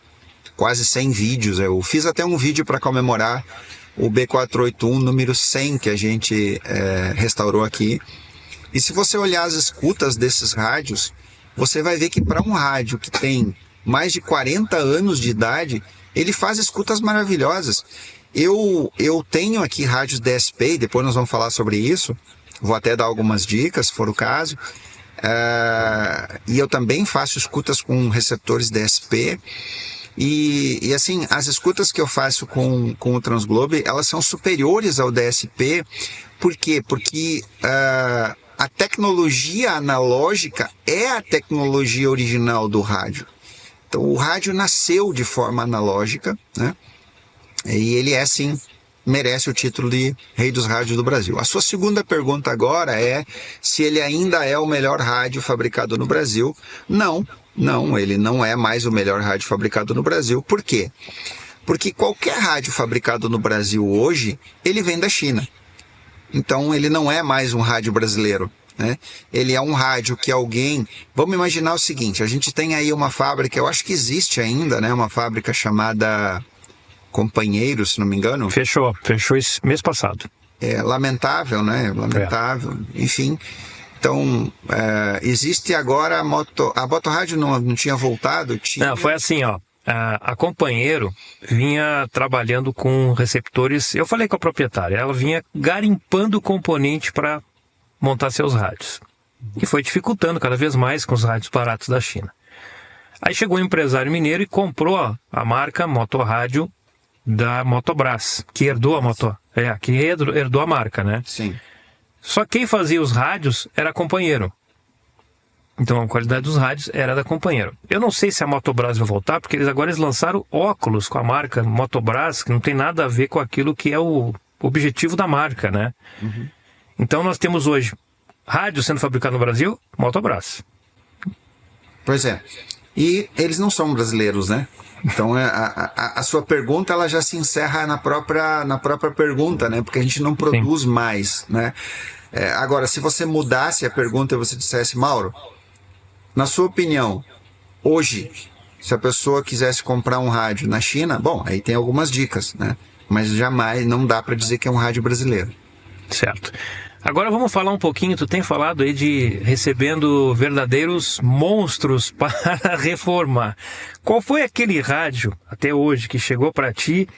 quase 100 vídeos. Eu fiz até um vídeo para comemorar o B481 número 100 que a gente restaurou aqui. E se você olhar as escutas desses rádios, você vai ver que para um rádio que tem mais de 40 anos de idade, ele faz escutas maravilhosas. Eu tenho aqui rádios DSP, e depois nós vamos falar sobre isso, vou até dar algumas dicas, se for o caso. E eu também faço escutas com receptores DSP. E assim, as escutas que eu faço com o Transglobe, elas são superiores ao DSP. Por quê? Porque a tecnologia analógica é a tecnologia original do rádio. Então o rádio nasceu de forma analógica, né? E ele sim, merece o título de Rei dos Rádios do Brasil. A sua segunda pergunta agora é se ele ainda é o melhor rádio fabricado no Brasil. Não, ele não é mais o melhor rádio fabricado no Brasil. Por quê? Porque qualquer rádio fabricado no Brasil hoje, ele vem da China. Então ele não é mais um rádio brasileiro, né? Ele é um rádio que alguém... Vamos imaginar o seguinte, a gente tem aí uma fábrica, eu acho que existe ainda, né? Uma fábrica chamada Companheiro, se não me engano. Fechou esse mês passado. É lamentável, né? Lamentável, enfim. Então, existe agora a Motorrádio não tinha voltado? Não, foi assim, ó. A Companheiro vinha trabalhando com receptores. Eu falei com a proprietária, ela vinha garimpando componente para montar seus rádios. E foi dificultando cada vez mais com os rádios baratos da China. Aí chegou um empresário mineiro e comprou a marca Motorrádio da Motobras, que herdou a que herdou a marca, né? Sim. Só que quem fazia os rádios era a Companheiro. Então a qualidade dos rádios era da Companheiro. Eu não sei se a Motobras vai voltar, porque eles lançaram óculos com a marca Motobras, que não tem nada a ver com aquilo que é o objetivo da marca, né? Uhum. Então nós temos hoje rádio sendo fabricado no Brasil, Motobras. Pois é. E eles não são brasileiros, né? Então a sua pergunta ela já se encerra na própria pergunta, né? Porque a gente não produz mais, né? Agora, se você mudasse a pergunta e você dissesse, Mauro, na sua opinião, hoje, se a pessoa quisesse comprar um rádio na China, bom, aí tem algumas dicas, né? Mas jamais, não dá para dizer que é um rádio brasileiro. Certo. Agora vamos falar um pouquinho, tu tem falado aí de recebendo verdadeiros monstros para reformar. Qual foi aquele rádio, até hoje, que chegou para ti,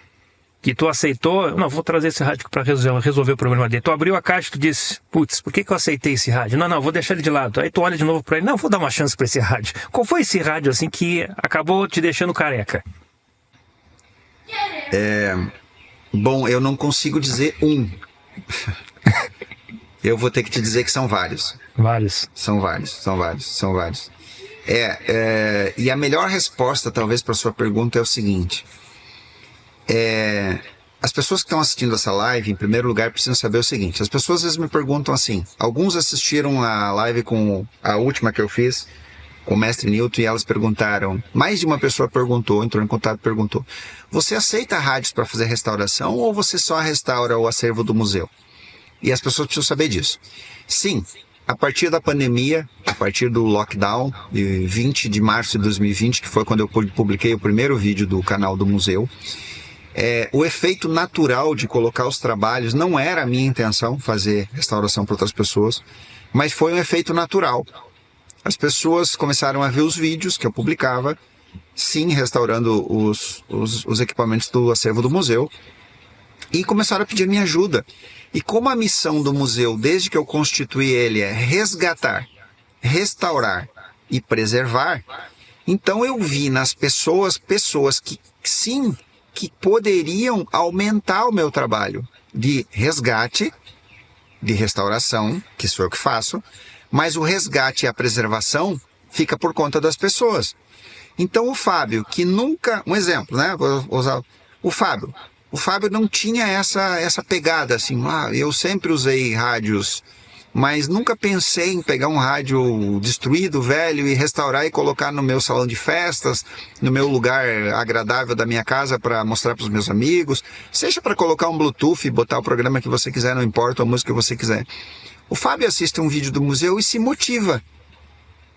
que tu aceitou? Não, vou trazer esse rádio para resolver o problema dele. Tu abriu a caixa e tu disse, putz, por que eu aceitei esse rádio? Não, vou deixar ele de lado. Aí tu olha de novo para ele, não, vou dar uma chance para esse rádio. Qual foi esse rádio assim que acabou te deixando careca? Bom, eu não consigo dizer um. Eu vou ter que te dizer que são vários. Vários. São vários. E a melhor resposta, talvez, para sua pergunta é o seguinte. As pessoas que estão assistindo essa live, em primeiro lugar, precisam saber o seguinte. As pessoas às vezes me perguntam assim. Alguns assistiram a live com a última que eu fiz, com o Mestre Newton, e elas perguntaram, mais de uma pessoa entrou em contato e perguntou, você aceita rádios para fazer restauração ou você só restaura o acervo do museu? E as pessoas precisam saber disso. Sim, a partir da pandemia, a partir do lockdown, de 20 de março de 2020, que foi quando eu publiquei o primeiro vídeo do canal do museu, o efeito natural de colocar os trabalhos, não era a minha intenção fazer restauração para outras pessoas, mas foi um efeito natural. As pessoas começaram a ver os vídeos que eu publicava, sim, restaurando os equipamentos do acervo do museu, e começaram a pedir minha ajuda. E como a missão do museu, desde que eu constituí ele, é resgatar, restaurar e preservar, então eu vi nas pessoas que sim, que poderiam aumentar o meu trabalho de resgate, de restauração, que sou eu que faço, mas o resgate e a preservação fica por conta das pessoas. Então o Fábio, que nunca... Um exemplo, né? Vou usar o Fábio. O Fábio não tinha essa pegada assim, eu sempre usei rádios, mas nunca pensei em pegar um rádio destruído, velho, e restaurar e colocar no meu salão de festas, no meu lugar agradável da minha casa para mostrar para os meus amigos, seja para colocar um Bluetooth e botar o programa que você quiser, não importa, a música que você quiser. O Fábio assiste um vídeo do museu e se motiva.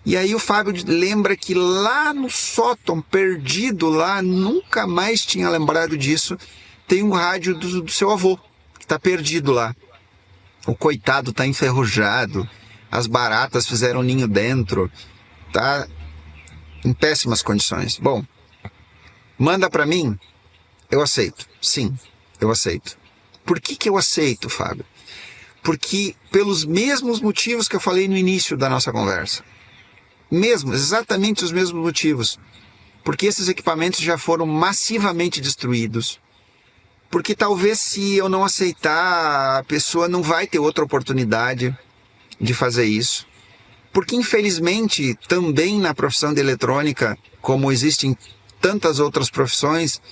E aí o Fábio lembra que lá no sótão, perdido lá, nunca mais tinha lembrado disso, tem um rádio do seu avô, que está perdido lá. O coitado está enferrujado, as baratas fizeram ninho dentro, tá em péssimas condições. Bom, manda para mim? Eu aceito. Sim, eu aceito. Por que eu aceito, Fábio? Porque pelos mesmos motivos que eu falei no início da nossa conversa. Exatamente os mesmos motivos. Porque esses equipamentos já foram massivamente destruídos. Porque talvez se eu não aceitar, a pessoa não vai ter outra oportunidade de fazer isso. Porque infelizmente também na profissão de eletrônica, como existem tantas outras profissões,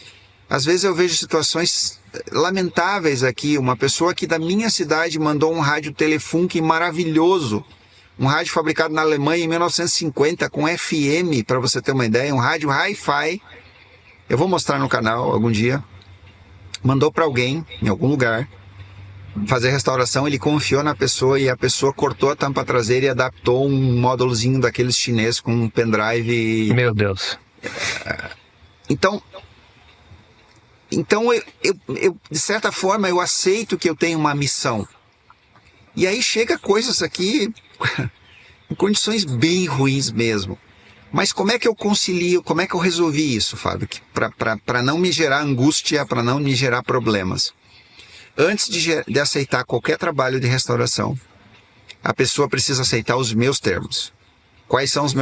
às vezes eu vejo situações lamentáveis aqui. Uma pessoa aqui da minha cidade mandou um rádio Telefunk maravilhoso. Um rádio fabricado na Alemanha em 1950 com FM, para você ter uma ideia. Um rádio hi-fi. Eu vou mostrar no canal algum dia. Mandou para alguém em algum lugar fazer restauração. Ele confiou na pessoa e a pessoa cortou a tampa traseira e adaptou um módulozinho daqueles chineses com um pendrive. Meu Deus. Então eu, de certa forma, eu aceito que eu tenho uma missão. E aí chega coisas aqui em condições bem ruins mesmo. Mas como é que eu concilio, como é que eu resolvi isso, Fábio? Para não me gerar angústia, para não me gerar problemas. Antes de aceitar qualquer trabalho de restauração, a pessoa precisa aceitar os meus termos. Quais são os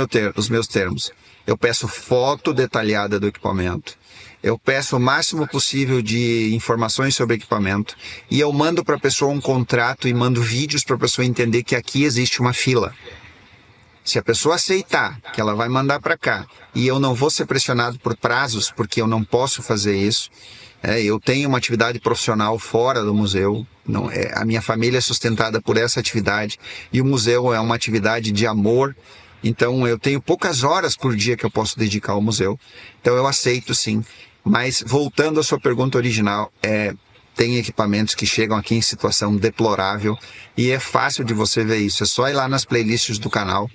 meus termos? Eu peço foto detalhada do equipamento. Eu peço o máximo possível de informações sobre o equipamento. E eu mando para a pessoa um contrato e mando vídeos para a pessoa entender que aqui existe uma fila. Se a pessoa aceitar que ela vai mandar para cá e eu não vou ser pressionado por prazos, porque eu não posso fazer isso, eu tenho uma atividade profissional fora do museu, a minha família é sustentada por essa atividade e o museu é uma atividade de amor, então eu tenho poucas horas por dia que eu posso dedicar ao museu, então eu aceito sim. Mas voltando à sua pergunta original, tem equipamentos que chegam aqui em situação deplorável e é fácil de você ver isso, é só ir lá nas playlists do canal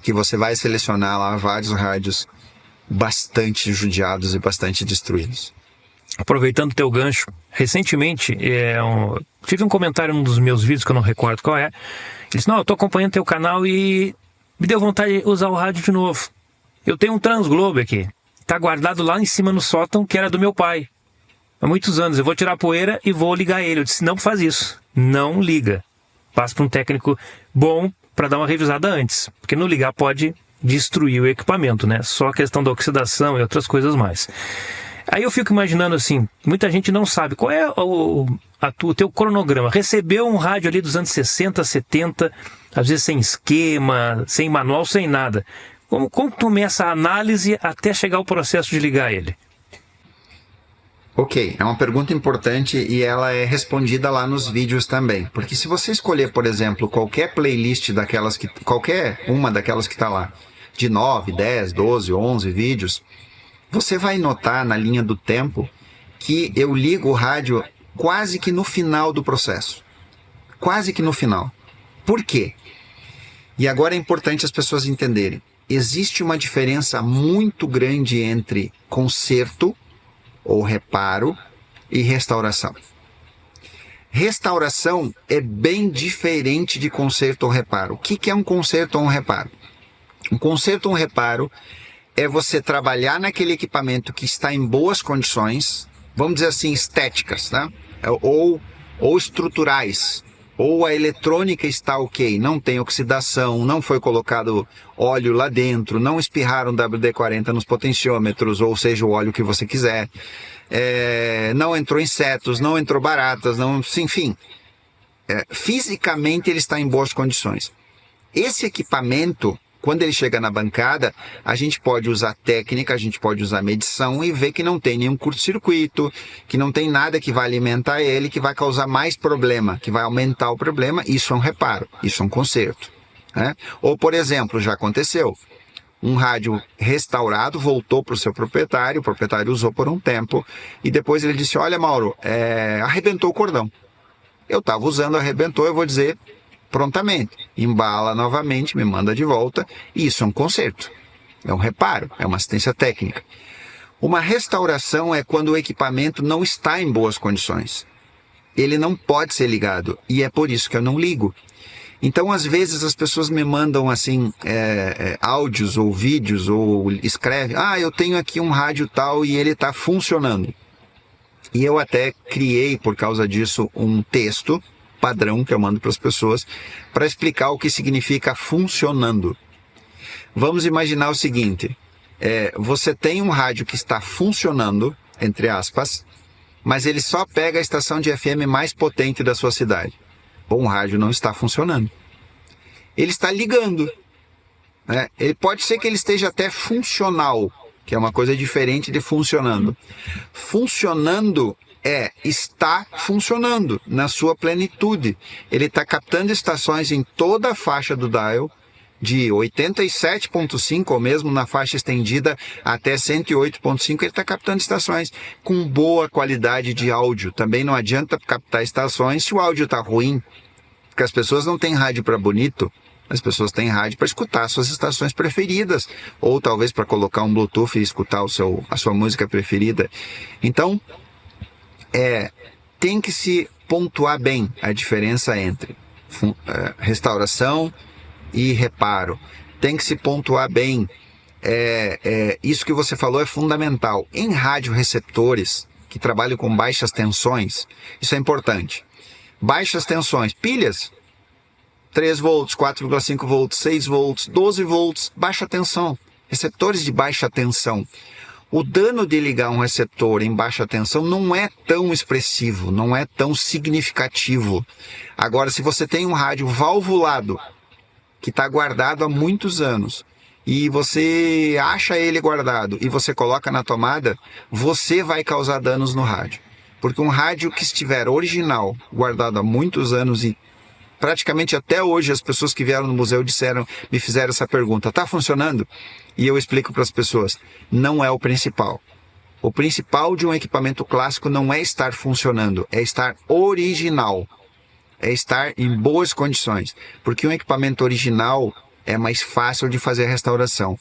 que você vai selecionar lá vários rádios bastante judiados e bastante destruídos. Aproveitando o teu gancho, recentemente tive um comentário num dos meus vídeos que eu não recordo qual é. Ele disse, não, eu estou acompanhando teu canal e me deu vontade de usar o rádio de novo. Eu tenho um Transglobe aqui, está guardado lá em cima no sótão, que era do meu pai. Há muitos anos, eu vou tirar a poeira e vou ligar ele. Eu disse, não faz isso, não liga. Passa para um técnico bom para dar uma revisada antes, porque no ligar pode destruir o equipamento, né? Só a questão da oxidação e outras coisas mais. Aí eu fico imaginando assim, muita gente não sabe qual é o teu cronograma. Recebeu um rádio ali dos anos 60, 70, às vezes sem esquema, sem manual, sem nada. Como começa a análise até chegar ao processo de ligar ele? Ok, é uma pergunta importante e ela é respondida lá nos vídeos também. Porque se você escolher, por exemplo, qualquer playlist qualquer uma daquelas que está lá, de 9, 10, 12, 11 vídeos, você vai notar na linha do tempo que eu ligo o rádio quase que no final do processo. Quase que no final. Por quê? E agora é importante as pessoas entenderem. Existe uma diferença muito grande entre conserto ou reparo e restauração. Restauração é bem diferente de conserto ou reparo. O que é um conserto ou um reparo? Um conserto ou um reparo é você trabalhar naquele equipamento que está em boas condições, vamos dizer assim, estéticas, né? ou estruturais, ou a eletrônica está ok, não tem oxidação, não foi colocado óleo lá dentro, não espirraram WD-40 nos potenciômetros, ou seja, o óleo que você quiser, não entrou insetos, não entrou baratas, enfim, fisicamente ele está em boas condições. Esse equipamento, quando ele chega na bancada, a gente pode usar técnica, a gente pode usar medição e ver que não tem nenhum curto-circuito, que não tem nada que vai alimentar ele, que vai causar mais problema, que vai aumentar o problema. Isso é um reparo, isso é um conserto, né? Ou, por exemplo, já aconteceu, um rádio restaurado voltou para o seu proprietário, o proprietário usou por um tempo, e depois ele disse, olha Mauro, arrebentou o cordão. Eu estava usando, arrebentou, eu vou dizer, prontamente, embala novamente, me manda de volta, e isso é um conserto, é um reparo, é uma assistência técnica. Uma restauração é quando o equipamento não está em boas condições. Ele não pode ser ligado, e é por isso que eu não ligo. Então, às vezes, as pessoas me mandam assim, áudios ou vídeos, ou escrevem, eu tenho aqui um rádio tal e ele está funcionando. E eu até criei, por causa disso, um texto padrão que eu mando para as pessoas para explicar o que significa funcionando. Vamos imaginar o seguinte, você tem um rádio que está funcionando, entre aspas, mas ele só pega a estação de FM mais potente da sua cidade. Bom, o rádio não está funcionando. Ele está ligando, né? Ele pode ser que ele esteja até funcional, que é uma coisa diferente de funcionando. Funcionando está funcionando na sua plenitude. Ele está captando estações em toda a faixa do dial, de 87.5 ou mesmo na faixa estendida até 108.5, ele está captando estações com boa qualidade de áudio. Também não adianta captar estações se o áudio está ruim, porque as pessoas não têm rádio para bonito, as pessoas têm rádio para escutar suas estações preferidas, ou talvez para colocar um Bluetooth e escutar a sua música preferida. Então, tem que se pontuar bem a diferença entre restauração e reparo. Tem que se pontuar bem. Isso que você falou é fundamental. Em radioreceptores que trabalham com baixas tensões, isso é importante. Baixas tensões, pilhas, 3 volts, 4,5 volts, 6 volts, 12 volts, baixa tensão. Receptores de baixa tensão. O dano de ligar um receptor em baixa tensão não é tão expressivo, não é tão significativo. Agora, se você tem um rádio valvulado, que está guardado há muitos anos, e você acha ele guardado e você coloca na tomada, você vai causar danos no rádio. Porque um rádio que estiver original, guardado há muitos anos, e praticamente até hoje as pessoas que vieram no museu me fizeram essa pergunta, está funcionando? E eu explico para as pessoas, não é o principal. O principal de um equipamento clássico não é estar funcionando, é estar original. É estar em boas condições, porque um equipamento original é mais fácil de fazer a restauração.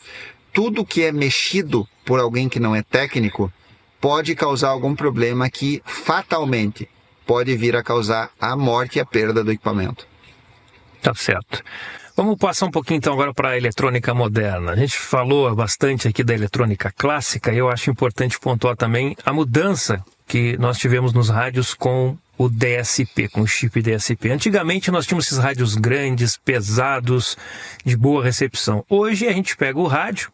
Tudo que é mexido por alguém que não é técnico pode causar algum problema que fatalmente pode vir a causar a morte e a perda do equipamento. Tá certo. Vamos passar um pouquinho então agora para a eletrônica moderna. A gente falou bastante aqui da eletrônica clássica e eu acho importante pontuar também a mudança que nós tivemos nos rádios com o DSP, com o chip DSP. Antigamente nós tínhamos esses rádios grandes, pesados, de boa recepção. Hoje a gente pega o rádio,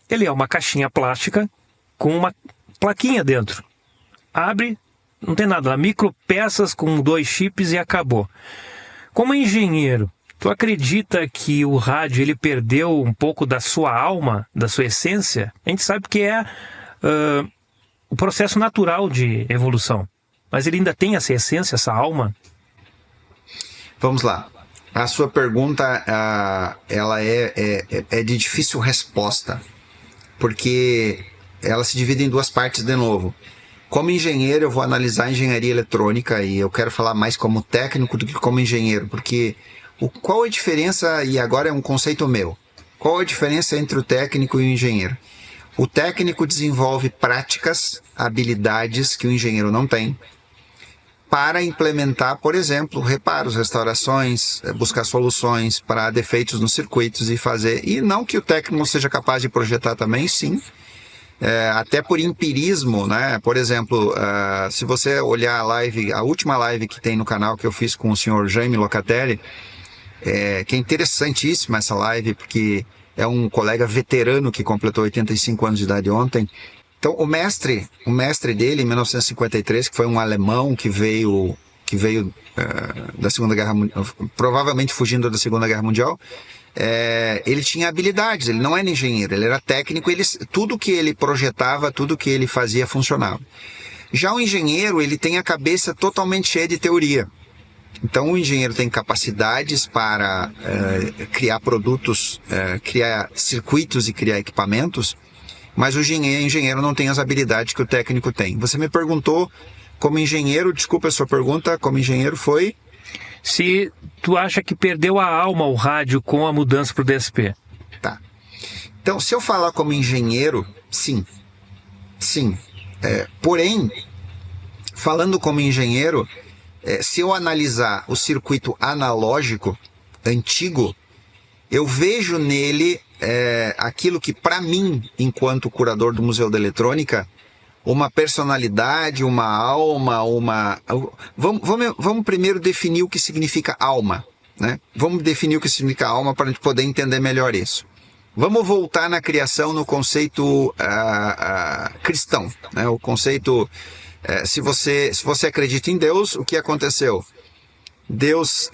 ele é uma caixinha plástica com uma plaquinha dentro. Abre, não tem nada lá, micropeças com 2 chips e acabou. Como engenheiro, tu acredita que o rádio ele perdeu um pouco da sua alma, da sua essência? A gente sabe que é o processo natural de evolução. Mas ele ainda tem essa essência, essa alma? Vamos lá. A sua pergunta ela é de difícil resposta, porque ela se divide em 2 partes de novo. Como engenheiro, eu vou analisar a engenharia eletrônica e eu quero falar mais como técnico do que como engenheiro, porque qual é a diferença, e agora é um conceito meu, qual é a diferença entre o técnico e o engenheiro? O técnico desenvolve práticas, habilidades que o engenheiro não tem, para implementar, por exemplo, reparos, restaurações, buscar soluções para defeitos nos circuitos e fazer. E não que o técnico não seja capaz de projetar também, sim. Até por empirismo, né? Por exemplo, se você olhar a última live que tem no canal que eu fiz com o senhor Jaime Locatelli, que é interessantíssima essa live, porque é um colega veterano que completou 85 anos de idade ontem. Então, o mestre dele, em 1953, que foi um alemão que veio da Segunda Guerra Mundial, provavelmente fugindo da Segunda Guerra Mundial, ele tinha habilidades, ele não era engenheiro, ele era técnico, tudo que ele projetava, tudo que ele fazia funcionava. Já o engenheiro, ele tem a cabeça totalmente cheia de teoria. Então, o engenheiro tem capacidades para criar produtos, criar circuitos e criar equipamentos, mas o engenheiro não tem as habilidades que o técnico tem. Você me perguntou como engenheiro, desculpa a sua pergunta, como engenheiro foi? se tu acha que perdeu a alma o rádio com a mudança para o DSP. Tá. Então, se eu falar como engenheiro, sim. Sim. Porém, falando como engenheiro, se eu analisar o circuito analógico antigo, eu vejo nele aquilo que, para mim, enquanto curador do Museu da Eletrônica, uma personalidade, uma alma, Vamos primeiro definir o que significa alma, né? Vamos definir o que significa alma para a gente poder entender melhor isso. Vamos voltar na criação no conceito cristão, né? O conceito, se você acredita em Deus, o que aconteceu? Deus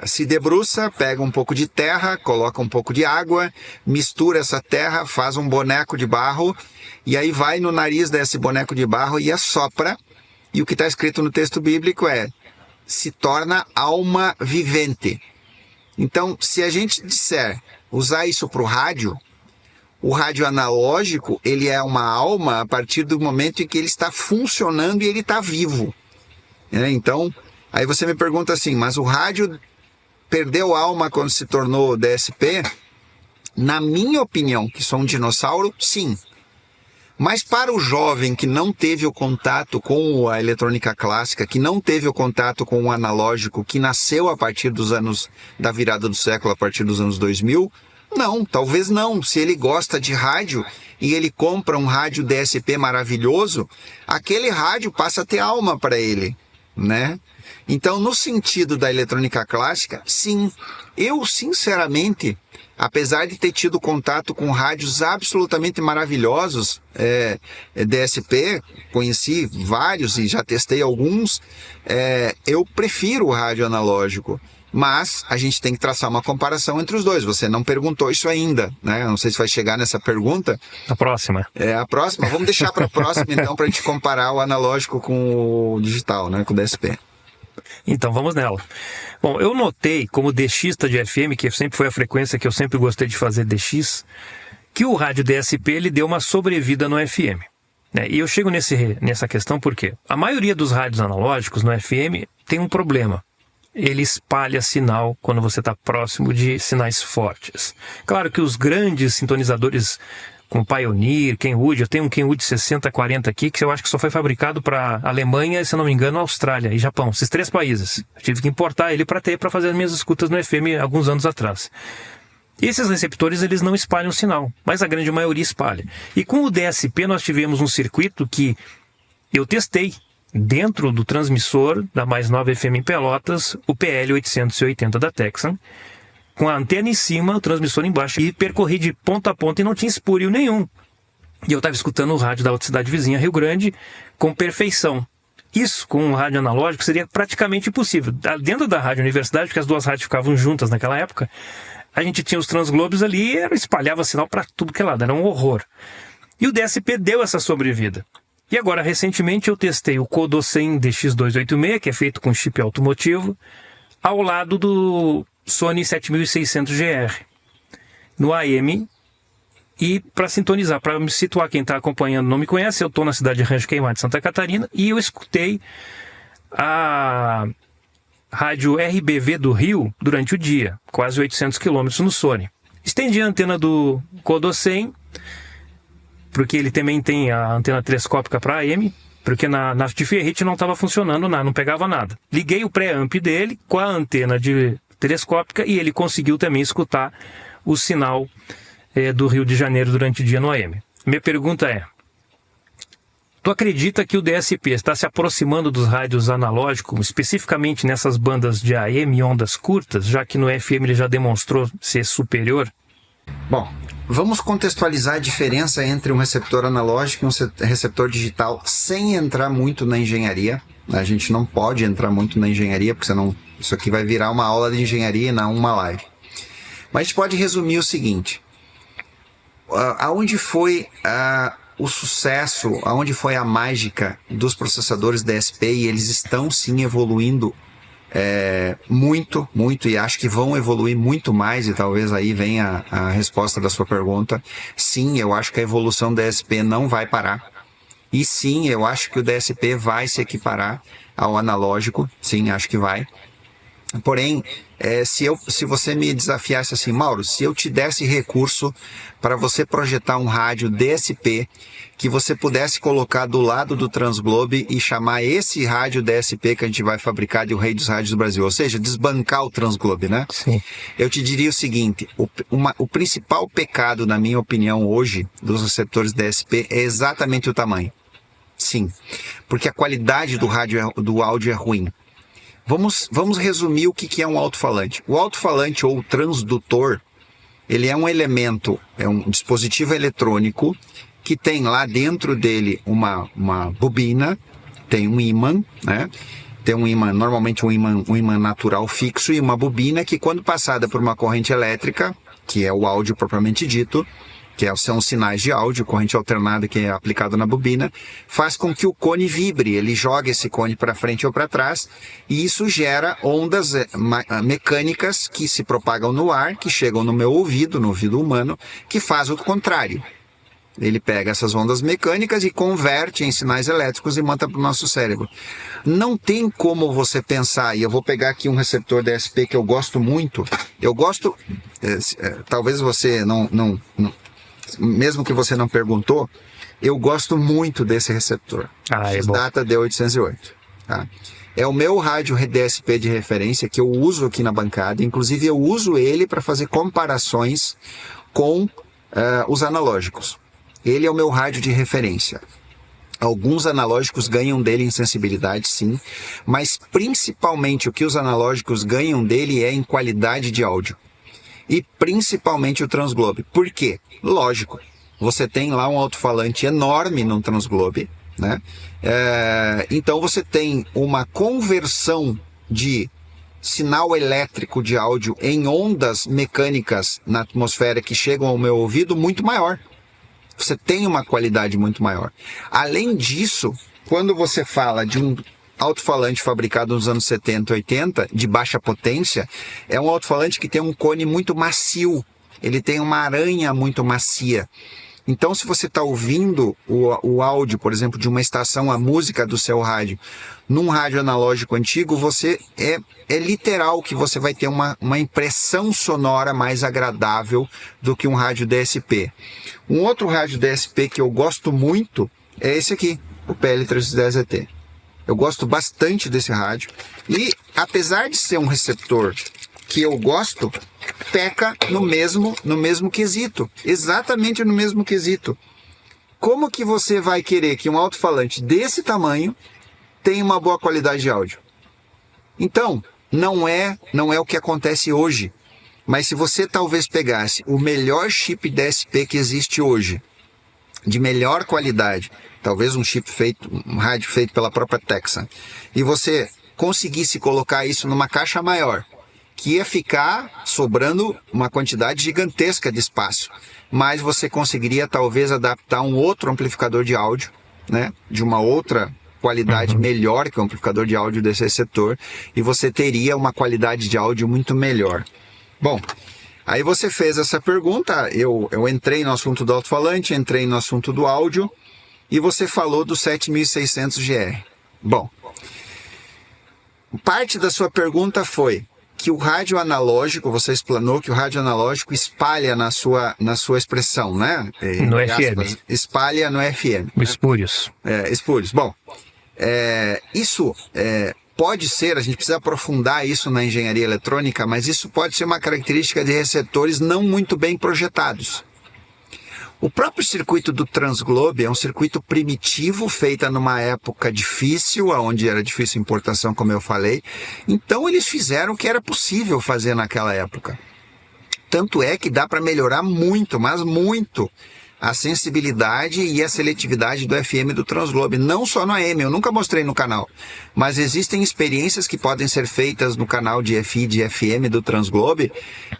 se debruça, pega um pouco de terra, coloca um pouco de água, mistura essa terra, faz um boneco de barro, e aí vai no nariz desse boneco de barro e assopra, e o que está escrito no texto bíblico se torna alma vivente. Então, se a gente usar isso para o rádio analógico, ele é uma alma a partir do momento em que ele está funcionando e ele está vivo. Então, aí você me pergunta assim, mas o rádio perdeu alma quando se tornou DSP? Na minha opinião, que sou um dinossauro, sim. Mas para o jovem que não teve o contato com a eletrônica clássica, que não teve o contato com o analógico, que nasceu a partir dos anos da virada do século, a partir dos anos 2000, não, talvez não. Se ele gosta de rádio e ele compra um rádio DSP maravilhoso, aquele rádio passa a ter alma para ele, né? Então, no sentido da eletrônica clássica, sim. Eu, sinceramente, apesar de ter tido contato com rádios absolutamente maravilhosos, DSP, conheci vários e já testei alguns, eu prefiro o rádio analógico. Mas a gente tem que traçar uma comparação entre os dois. Você não perguntou isso ainda, né? Não sei se vai chegar nessa pergunta. A próxima. A próxima? Vamos deixar para a próxima, então, para a gente comparar o analógico com o digital, né? Com o DSP. Então, vamos nela. Bom, eu notei, como DXista de FM, que sempre foi a frequência que eu sempre gostei de fazer DX, que o rádio DSP ele deu uma sobrevida no FM. Né? E eu chego nessa questão porque a maioria dos rádios analógicos no FM tem um problema. Ele espalha sinal quando você está próximo de sinais fortes. Claro que os grandes sintonizadores como Pioneer, Kenwood, eu tenho um Kenwood 6040 aqui, que eu acho que só foi fabricado para Alemanha, se não me engano, Austrália e Japão, esses 3 países. Eu tive que importar ele para fazer as minhas escutas no FM alguns anos atrás. Esses receptores, eles não espalham sinal, mas a grande maioria espalha. E com o DSP nós tivemos um circuito que eu testei dentro do transmissor da Mais Nova FM em Pelotas, o PL880 da Texan, com a antena em cima, o transmissor embaixo, e percorri de ponta a ponta e não tinha espúrio nenhum. E eu estava escutando o rádio da outra cidade vizinha, Rio Grande, com perfeição. Isso, com um rádio analógico, seria praticamente impossível. Dentro da Rádio Universidade, porque as duas rádios ficavam juntas naquela época, a gente tinha os transglobes ali e espalhava sinal para tudo que é lado, era um horror. E o DSP deu essa sobrevida. E agora, recentemente, eu testei o Kodo 100 DX286, que é feito com chip automotivo, ao lado do Sony 7600GR, no AM, e para sintonizar, para me situar, quem está acompanhando não me conhece, eu estou na cidade de Rancho Queimado, Santa Catarina, e eu escutei a rádio RBV do Rio durante o dia, quase 800 km no Sony. Estendi a antena do Kodo 100, porque ele também tem a antena telescópica para AM, porque na de ferrite não estava funcionando nada, não pegava nada. Liguei o pré-amp dele com a antena telescópica e ele conseguiu também escutar o sinal do Rio de Janeiro durante o dia no AM. Minha pergunta é, tu acredita que o DSP está se aproximando dos rádios analógicos, especificamente nessas bandas de AM e ondas curtas, já que no FM ele já demonstrou ser superior? Bom, vamos contextualizar a diferença entre um receptor analógico e um receptor digital sem entrar muito na engenharia. A gente não pode entrar muito na engenharia, porque senão isso aqui vai virar uma aula de engenharia e não uma live. Mas a gente pode resumir o seguinte. Aonde foi o sucesso, aonde foi a mágica dos processadores DSP, e eles estão sim evoluindo muito, muito, e acho que vão evoluir muito mais, e talvez aí venha a resposta da sua pergunta. Sim, eu acho que a evolução do DSP não vai parar. E sim, eu acho que o DSP vai se equiparar ao analógico. Sim, acho que vai. Porém, se você me desafiasse assim, Mauro, se eu te desse recurso para você projetar um rádio DSP que você pudesse colocar do lado do Transglobe e chamar esse rádio DSP que a gente vai fabricar de o rei dos rádios do Brasil, ou seja, desbancar o Transglobe, né? Sim. Eu te diria o seguinte, o principal pecado, na minha opinião, hoje, dos receptores DSP é exatamente o tamanho. Sim, porque a qualidade do áudio é ruim. Vamos resumir o que é um alto-falante. O alto-falante ou transdutor, ele é um elemento, é um dispositivo eletrônico que tem lá dentro dele uma bobina, tem um ímã, né? Tem um ímã, normalmente um ímã natural fixo e uma bobina que, quando passada por uma corrente elétrica, que é o áudio propriamente dito, são os sinais de áudio, corrente alternada que é aplicada na bobina, faz com que o cone vibre, ele joga esse cone para frente ou para trás, e isso gera ondas mecânicas que se propagam no ar, que chegam no meu ouvido, no ouvido humano, que faz o contrário. Ele pega essas ondas mecânicas e converte em sinais elétricos e manda para o nosso cérebro. Não tem como você pensar, e eu vou pegar aqui um receptor DSP que eu gosto muito, talvez você não mesmo que você não perguntou, eu gosto muito desse receptor. X-Data D808. Tá? É o meu rádio DSP de referência que eu uso aqui na bancada. Inclusive, eu uso ele para fazer comparações com os analógicos. Ele é o meu rádio de referência. Alguns analógicos ganham dele em sensibilidade, sim, mas principalmente o que os analógicos ganham dele é em qualidade de áudio. E principalmente o Transglobe. Por quê? Lógico, você tem lá um alto-falante enorme no Transglobe, né? Então você tem uma conversão de sinal elétrico de áudio em ondas mecânicas na atmosfera que chegam ao meu ouvido muito maior. Você tem uma qualidade muito maior. Além disso, quando você fala de um alto-falante fabricado nos anos 70, 80, de baixa potência, é um alto-falante que tem um cone muito macio, ele tem uma aranha muito macia. Então, se você está ouvindo o áudio, por exemplo, de uma estação, a música do seu rádio, num rádio analógico antigo, é literal que você vai ter uma impressão sonora mais agradável do que um rádio DSP. Um outro rádio DSP que eu gosto muito é esse aqui, o PL310ET. Eu gosto bastante desse rádio e, apesar de ser um receptor que eu gosto, peca no mesmo quesito, exatamente no mesmo quesito. Como que você vai querer que um alto-falante desse tamanho tenha uma boa qualidade de áudio? Então, não é o que acontece hoje, mas se você talvez pegasse o melhor chip DSP que existe hoje, de melhor qualidade, talvez um rádio feito pela própria Texan, e você conseguisse colocar isso numa caixa maior, que ia ficar sobrando uma quantidade gigantesca de espaço, mas você conseguiria talvez adaptar um outro amplificador de áudio, né, de uma outra qualidade melhor que o amplificador de áudio desse receptor, e você teria uma qualidade de áudio muito melhor. Bom, aí você fez essa pergunta, eu entrei no assunto do alto-falante, entrei no assunto do áudio, e você falou do 7600GR. Bom, parte da sua pergunta foi que o rádio analógico, você explanou que o rádio analógico espalha na sua expressão, né? No FM. Espalha no FM. O espúrios. Espúrios. Bom, isso pode ser, a gente precisa aprofundar isso na engenharia eletrônica, mas isso pode ser uma característica de receptores não muito bem projetados. O próprio circuito do Transglobe é um circuito primitivo, feito numa época difícil, onde era difícil a importação, como eu falei. Então eles fizeram o que era possível fazer naquela época. Tanto é que dá para melhorar muito, mas muito, a sensibilidade e a seletividade do FM do Transglobe, não só no AM, eu nunca mostrei no canal, mas existem experiências que podem ser feitas no canal de FI e de FM do Transglobe,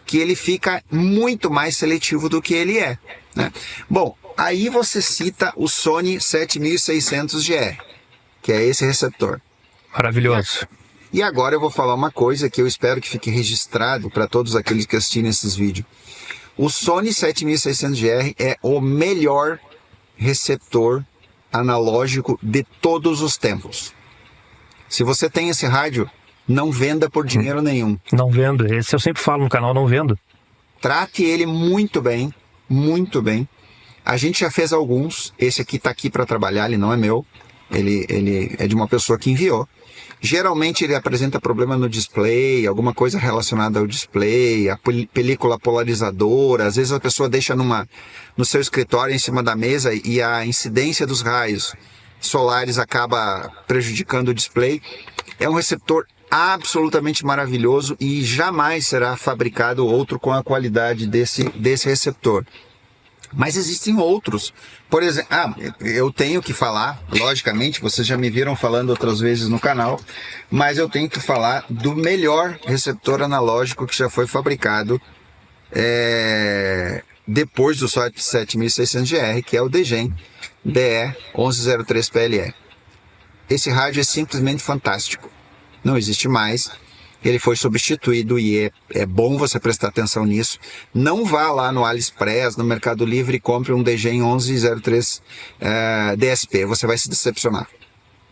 que ele fica muito mais seletivo do que ele é, né? Bom, aí você cita o Sony 7600GR, que é esse receptor. Maravilhoso. E agora eu vou falar uma coisa que eu espero que fique registrado para todos aqueles que assistirem esses vídeos. O Sony 7600GR é o melhor receptor analógico de todos os tempos. Se você tem esse rádio, Não venda por dinheiro nenhum. Não vendo. Esse eu sempre falo no canal, não vendo. Trate ele muito bem, muito bem. A gente já fez alguns. Esse aqui está aqui para trabalhar, ele não é meu. Ele é de uma pessoa que enviou. Geralmente ele apresenta problema no display, alguma coisa relacionada ao display, a película polarizadora. Às vezes a pessoa deixa no seu escritório em cima da mesa e a incidência dos raios solares acaba prejudicando o display. É um receptor absolutamente maravilhoso e jamais será fabricado outro com a qualidade desse receptor. Mas existem outros. Por exemplo, eu tenho que falar, logicamente, vocês já me viram falando outras vezes no canal, mas eu tenho que falar do melhor receptor analógico que já foi fabricado depois do 7600GR, que é o Degen DE1103PLE. Esse rádio é simplesmente fantástico. Não existe mais. Ele foi substituído e é bom você prestar atenção nisso. Não vá lá no AliExpress, no Mercado Livre e compre um Degen 1103 DSP. Você vai se decepcionar.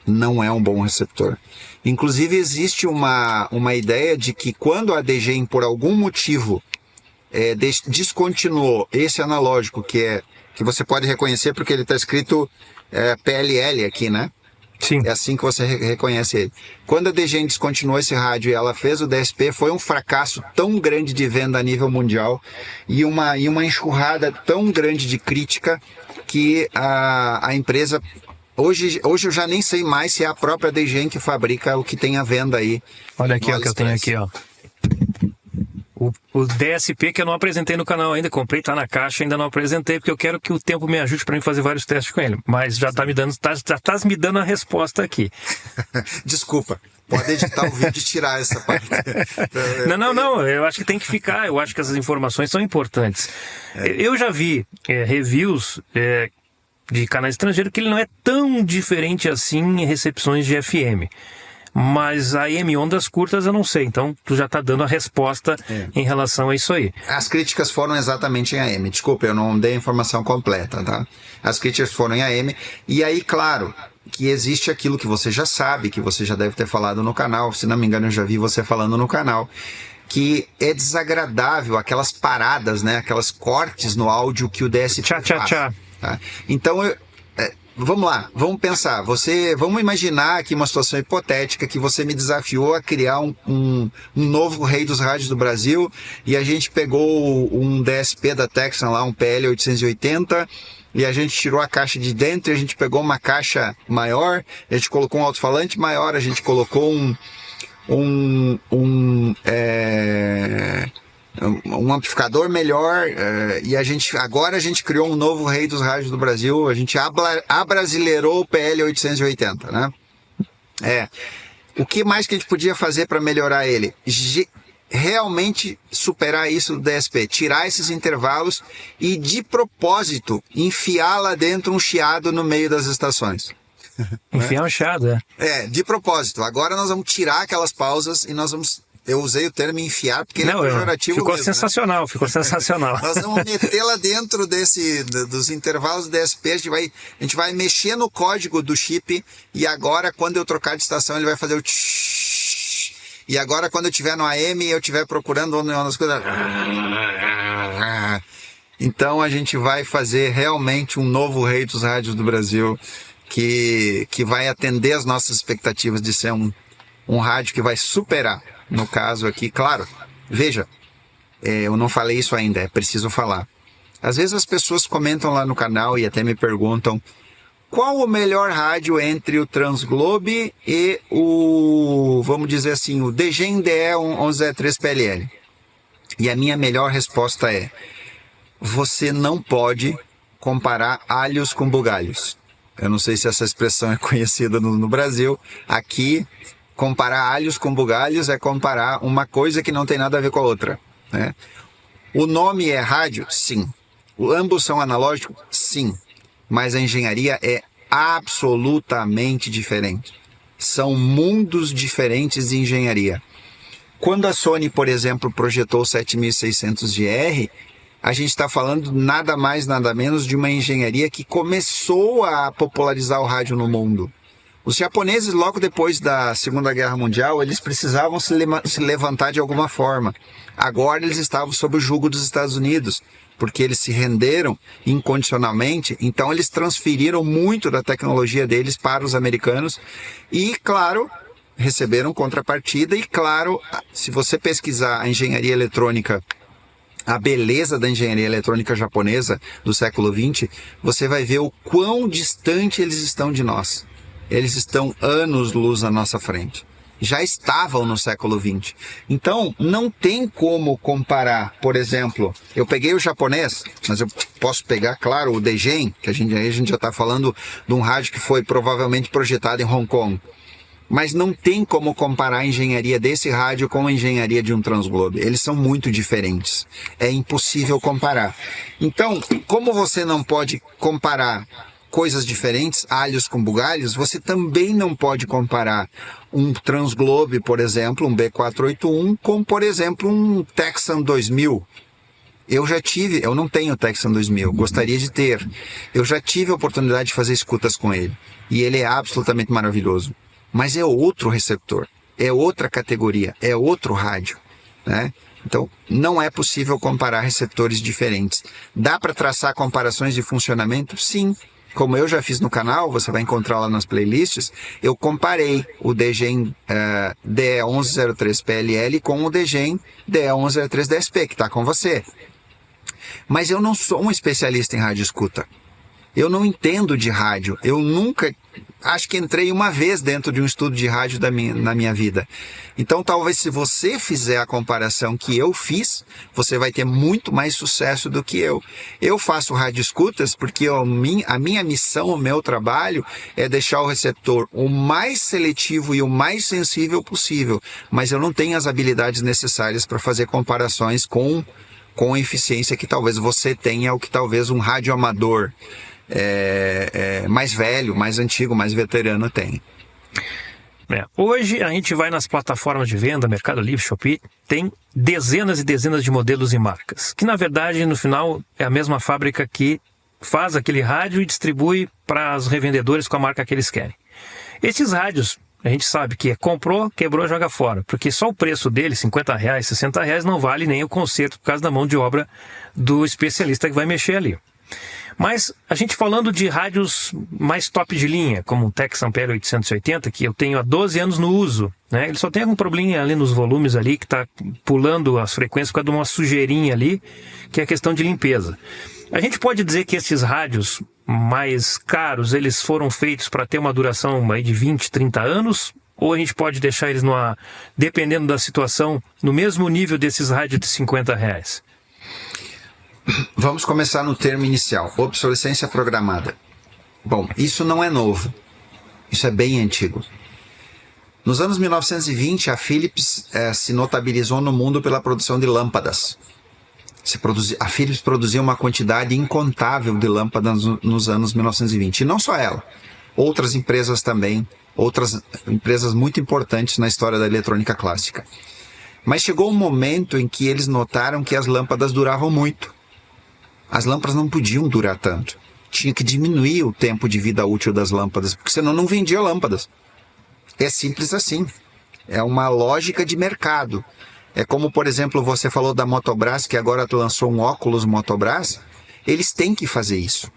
Não é um bom receptor. Inclusive existe uma ideia de que quando a Degen, por algum motivo, descontinuou esse analógico, que você pode reconhecer porque ele está escrito PLL aqui, né? Sim. É assim que você reconhece ele. Quando a Degen descontinuou esse rádio e ela fez o DSP, foi um fracasso tão grande de venda a nível mundial e uma enxurrada tão grande de crítica que a empresa... Hoje eu já nem sei mais se é a própria Degen que fabrica o que tem à venda aí. Olha aqui, ó, que eu tenho aqui, ó. O DSP que eu não apresentei no canal ainda, comprei, tá na caixa, ainda não apresentei, porque eu quero que o tempo me ajude para mim fazer vários testes com ele. Mas já tá me dando a resposta aqui. Desculpa, pode editar o vídeo e tirar essa parte. Não, eu acho que tem que ficar, eu acho que essas informações são importantes. Eu já vi reviews de canais estrangeiros que ele não é tão diferente assim em recepções de FM. Mas a AM ondas curtas eu não sei, então tu já tá dando a resposta em relação a isso aí. As críticas foram exatamente em AM, desculpa, eu não dei a informação completa, tá? As críticas foram em AM, e aí, claro, que existe aquilo que você já sabe, que você já deve ter falado no canal, se não me engano eu já vi você falando no canal, que é desagradável aquelas paradas, né? Aquelas cortes no áudio que o DSP faz. Tá? Então, vamos lá, vamos pensar. Vamos imaginar aqui uma situação hipotética que você me desafiou a criar um novo rei dos rádios do Brasil e a gente pegou um DSP da Texan lá, um PL880, e a gente tirou a caixa de dentro e a gente pegou uma caixa maior, a gente colocou um alto-falante maior, a gente colocou um amplificador melhor, e agora a gente criou um novo rei dos rádios do Brasil, a gente abrasileirou o PL880, né? O que mais que a gente podia fazer para melhorar ele? Realmente superar isso do DSP, tirar esses intervalos e de propósito enfiar lá dentro um chiado no meio das estações. Enfiar um chiado, de propósito. Agora nós vamos tirar aquelas pausas e nós vamos... Eu usei o termo enfiar porque ele é pejorativo ficou mesmo, sensacional, né? Ficou sensacional. Nós vamos meter lá dentro dos intervalos do DSP, a gente vai mexer no código do chip e agora quando eu trocar de estação ele vai fazer o tsh, e agora quando eu estiver no AM e eu estiver procurando umas coisas... Então a gente vai fazer realmente um novo rei dos rádios do Brasil que vai atender as nossas expectativas de ser um rádio que vai superar. No caso aqui, claro, veja, eu não falei isso ainda, é preciso falar. Às vezes as pessoas comentam lá no canal e até me perguntam qual o melhor rádio entre o Transglobe e vamos dizer assim, o Degen DE1103PLL. E a minha melhor resposta é, você não pode comparar alhos com bugalhos. Eu não sei se essa expressão é conhecida no Brasil. Aqui... Comparar alhos com bugalhos é comparar uma coisa que não tem nada a ver com a outra, né? O nome é rádio? Sim. Ambos são analógicos? Sim. Mas a engenharia é absolutamente diferente. São mundos diferentes de engenharia. Quando a Sony, por exemplo, projetou o 7600GR, a gente está falando nada mais, nada menos de uma engenharia que começou a popularizar o rádio no mundo. Os japoneses, logo depois da Segunda Guerra Mundial, eles precisavam se levantar de alguma forma. Agora eles estavam sob o jugo dos Estados Unidos, porque eles se renderam incondicionalmente, então eles transferiram muito da tecnologia deles para os americanos e, claro, receberam contrapartida. E, claro, se você pesquisar a engenharia eletrônica, a beleza da engenharia eletrônica japonesa do século XX, você vai ver o quão distante eles estão de nós. Eles estão anos-luz à nossa frente. Já estavam no século XX. Então, não tem como comparar. Por exemplo, eu peguei o japonês, mas eu posso pegar, claro, o Degen, que a gente já está falando de um rádio que foi provavelmente projetado em Hong Kong. Mas não tem como comparar a engenharia desse rádio com a engenharia de um Transglobe. Eles são muito diferentes. É impossível comparar. Então, como você não pode comparar coisas diferentes, alhos com bugalhos, você também não pode comparar um Transglobe, por exemplo, um B481, com, por exemplo, um Texan 2000. Eu não tenho Texan 2000, gostaria de ter. Eu já tive a oportunidade de fazer escutas com ele. E ele é absolutamente maravilhoso. Mas é outro receptor, é outra categoria, é outro rádio, né? Então, não é possível comparar receptores diferentes. Dá para traçar comparações de funcionamento? Sim. Como eu já fiz no canal, você vai encontrar lá nas playlists, eu comparei o Degen DE1103 PLL com o Degen DE1103 DSP, que está com você. Mas eu não sou um especialista em rádio escuta. Eu não entendo de rádio. Eu nunca, acho que entrei uma vez dentro de um estudo de rádio na minha vida. Então, talvez se você fizer a comparação que eu fiz, você vai ter muito mais sucesso do que eu. Eu faço rádio escutas porque a minha missão, o meu trabalho é deixar o receptor o mais seletivo e o mais sensível possível. Mas eu não tenho as habilidades necessárias para fazer comparações com a eficiência que talvez você tenha ou que talvez um radioamador mais velho, mais antigo, mais veterano tem. Hoje a gente vai nas plataformas de venda, Mercado Livre, Shopee, tem dezenas e dezenas de modelos e marcas, que na verdade no final é a mesma fábrica que faz aquele rádio e distribui para os revendedores com a marca que eles querem. Esses rádios, a gente sabe que comprou, quebrou, joga fora, porque só o preço dele, R$50, R$60, não vale nem o conserto por causa da mão de obra do especialista que vai mexer ali. Mas a gente falando de rádios mais top de linha, como o Texan PL880, que eu tenho há 12 anos no uso, né? Ele só tem algum probleminha ali nos volumes ali, que está pulando as frequências por causa de uma sujeirinha ali, que é a questão de limpeza. A gente pode dizer que esses rádios mais caros, eles foram feitos para ter uma duração aí de 20, 30 anos? Ou a gente pode deixar eles, dependendo da situação, no mesmo nível desses rádios de R$50? Vamos começar no termo inicial, obsolescência programada. Bom, isso não é novo, isso é bem antigo. Nos anos 1920, a Philips se notabilizou no mundo pela produção de lâmpadas. A Philips produzia uma quantidade incontável de lâmpadas nos anos 1920, e não só ela, outras empresas também, outras empresas muito importantes na história da eletrônica clássica. Mas chegou um momento em que eles notaram que as lâmpadas duravam muito. As lâmpadas não podiam durar tanto. Tinha que diminuir o tempo de vida útil das lâmpadas, porque senão não vendia lâmpadas. É simples assim. É uma lógica de mercado. É como, por exemplo, você falou da Motobras, que agora lançou um óculos Motobras. Eles têm que fazer isso.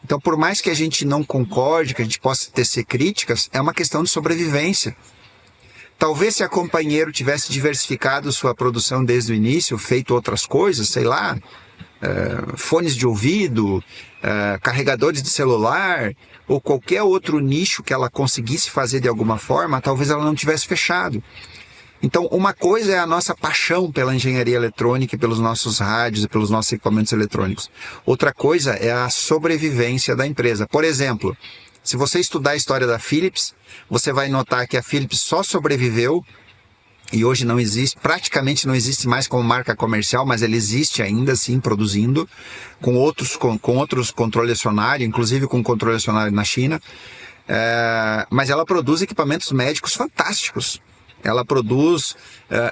Então, por mais que a gente não concorde, que a gente possa tecer críticas, é uma questão de sobrevivência. Talvez se a Companheiro tivesse diversificado sua produção desde o início, feito outras coisas, sei lá, fones de ouvido, carregadores de celular, ou qualquer outro nicho que ela conseguisse fazer de alguma forma, talvez ela não tivesse fechado. Então, uma coisa é a nossa paixão pela engenharia eletrônica e pelos nossos rádios e pelos nossos equipamentos eletrônicos. Outra coisa é a sobrevivência da empresa. Por exemplo, se você estudar a história da Philips, você vai notar que a Philips só sobreviveu e hoje não existe, praticamente não existe mais como marca comercial, mas ela existe ainda assim produzindo com outros controle acionário, inclusive com controle acionário na China, mas ela produz equipamentos médicos fantásticos. Ela produz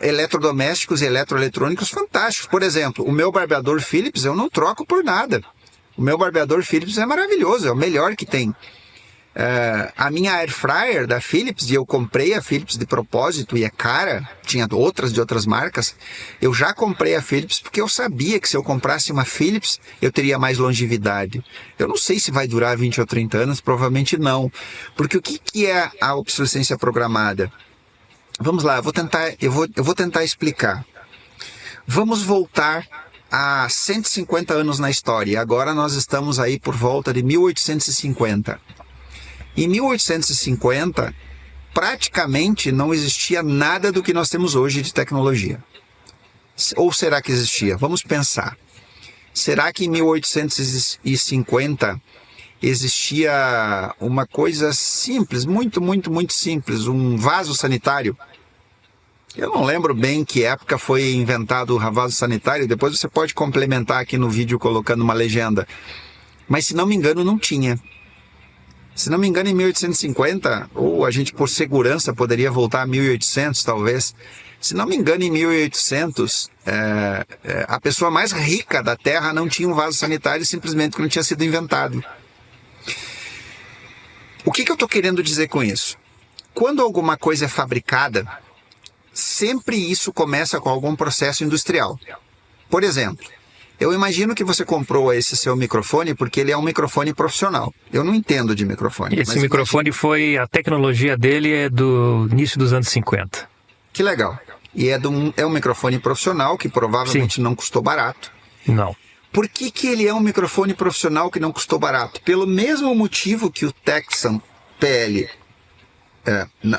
eletrodomésticos e eletroeletrônicos fantásticos. Por exemplo, o meu barbeador Philips eu não troco por nada. O meu barbeador Philips é maravilhoso, é o melhor que tem. A minha Air Fryer da Philips, e eu comprei a Philips de propósito, e é cara, tinha outras de outras marcas, eu já comprei a Philips porque eu sabia que se eu comprasse uma Philips, eu teria mais longevidade. Eu não sei se vai durar 20 ou 30 anos, provavelmente não. Porque o que é a obsolescência programada? Vamos lá, eu vou tentar explicar. Vamos voltar a 150 anos na história. Agora nós estamos aí por volta de 1850. Em 1850, praticamente não existia nada do que nós temos hoje de tecnologia. Ou será que existia? Vamos pensar. Será que em 1850 existia uma coisa simples, muito simples, um vaso sanitário? Eu não lembro bem que época foi inventado o vaso sanitário, depois você pode complementar aqui no vídeo colocando uma legenda. Mas se não me engano não tinha. Se não me engano em 1850, ou a gente por segurança poderia voltar a 1800 talvez. Se não me engano em 1800, a pessoa mais rica da Terra não tinha um vaso sanitário simplesmente porque não tinha sido inventado. O que eu estou querendo dizer com isso? Quando alguma coisa é fabricada, sempre isso começa com algum processo industrial. Por exemplo, eu imagino que você comprou esse seu microfone porque ele é um microfone profissional. Eu não entendo de microfone. Esse microfone a tecnologia dele é do início dos anos 50. Que legal. E é um microfone profissional que provavelmente não custou barato. Não. Por que ele é um microfone profissional que não custou barato? Pelo mesmo motivo que o Texan PL...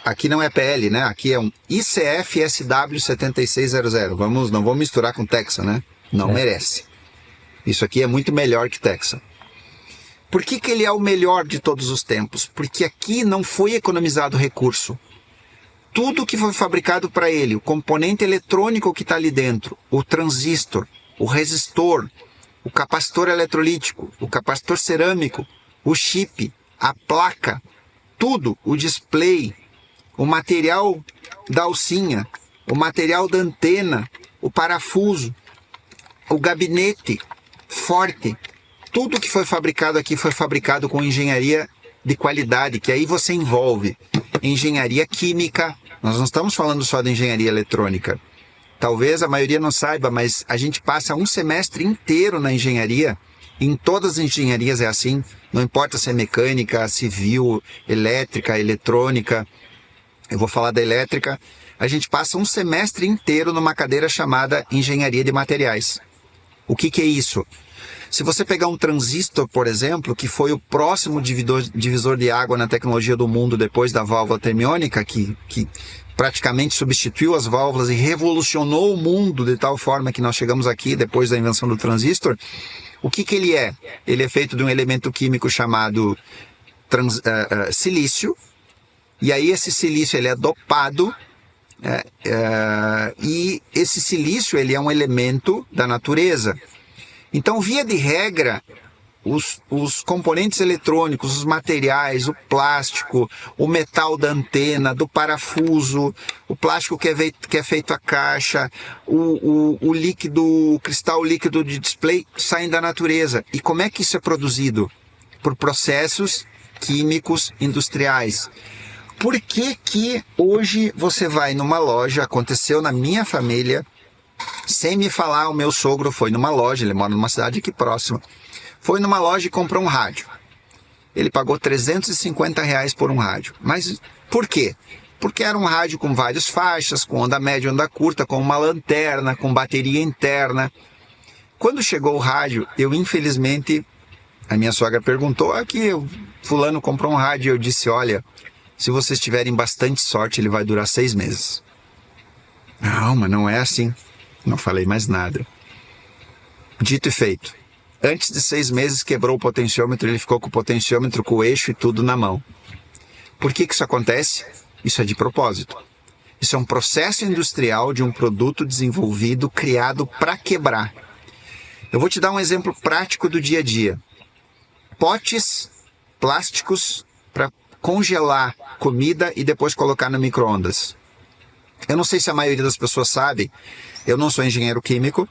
aqui não é PL, né? Aqui é um ICF SW7600. Não vamos misturar com Texan, né? Não merece. Isso aqui é muito melhor que Texan. Por que ele é o melhor de todos os tempos? Porque aqui não foi economizado recurso. Tudo que foi fabricado para ele, o componente eletrônico que está ali dentro, o transistor, o resistor, o capacitor eletrolítico, o capacitor cerâmico, o chip, a placa, tudo, o display, o material da alcinha, o material da antena, o parafuso, o gabinete forte, tudo que foi fabricado aqui foi fabricado com engenharia de qualidade, que aí você envolve engenharia química. Nós não estamos falando só de engenharia eletrônica. Talvez a maioria não saiba, mas a gente passa um semestre inteiro na engenharia. Em todas as engenharias é assim, não importa se é mecânica, civil, elétrica, eletrônica. Eu vou falar da elétrica. A gente passa um semestre inteiro numa cadeira chamada engenharia de materiais. O que é isso? Se você pegar um transistor, por exemplo, que foi o próximo divisor de água na tecnologia do mundo depois da válvula termiônica, que praticamente substituiu as válvulas e revolucionou o mundo de tal forma que nós chegamos aqui depois da invenção do transistor, o que ele é? Ele é feito de um elemento químico chamado silício, e aí esse silício ele é dopado, e esse silício ele é um elemento da natureza. Então, via de regra, os componentes eletrônicos, os materiais, o plástico, o metal da antena, do parafuso, o plástico que é feito a caixa, o líquido, o cristal líquido de display saem da natureza. E como é que isso é produzido? Por processos químicos industriais. Por que hoje você vai numa loja, aconteceu na minha família, sem me falar, o meu sogro foi numa loja, ele mora numa cidade aqui próxima, foi numa loja e comprou um rádio. Ele pagou R$350 por um rádio. Mas por quê? Porque era um rádio com várias faixas, com onda média, onda curta, com uma lanterna, com bateria interna. Quando chegou o rádio, infelizmente, a minha sogra perguntou, aqui fulano comprou um rádio, e eu disse, olha, se vocês tiverem bastante sorte, ele vai durar 6 meses. Não, mas não é assim. Não falei mais nada. Dito e feito. Antes de 6 meses quebrou o potenciômetro, ele ficou com o potenciômetro, com o eixo e tudo na mão. Por que isso acontece? Isso é de propósito. Isso é um processo industrial de um produto desenvolvido, criado para quebrar. Eu vou te dar um exemplo prático do dia a dia. Potes plásticos para congelar comida e depois colocar no micro-ondas. Eu não sei se a maioria das pessoas sabe, eu não sou engenheiro químico,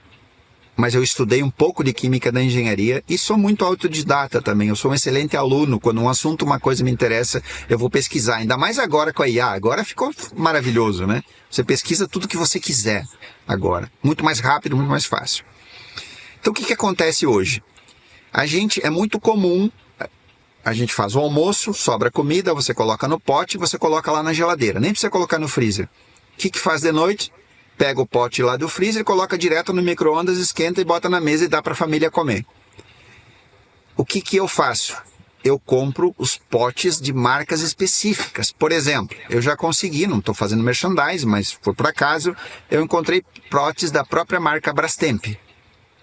mas eu estudei um pouco de química da engenharia e sou muito autodidata também. Eu sou um excelente aluno. Quando um assunto, uma coisa me interessa, eu vou pesquisar. Ainda mais agora com a IA. Agora ficou maravilhoso, né? Você pesquisa tudo que você quiser agora. Muito mais rápido, muito mais fácil. Então, o que acontece hoje? É muito comum, a gente faz o almoço, sobra comida, você coloca no pote, você coloca lá na geladeira. Nem precisa colocar no freezer. O que faz de noite? Pega o pote lá do freezer, coloca direto no micro-ondas, esquenta e bota na mesa e dá para a família comer. O que eu faço? Eu compro os potes de marcas específicas. Por exemplo, eu já consegui, não estou fazendo merchandising, mas por acaso, eu encontrei potes da própria marca Brastemp.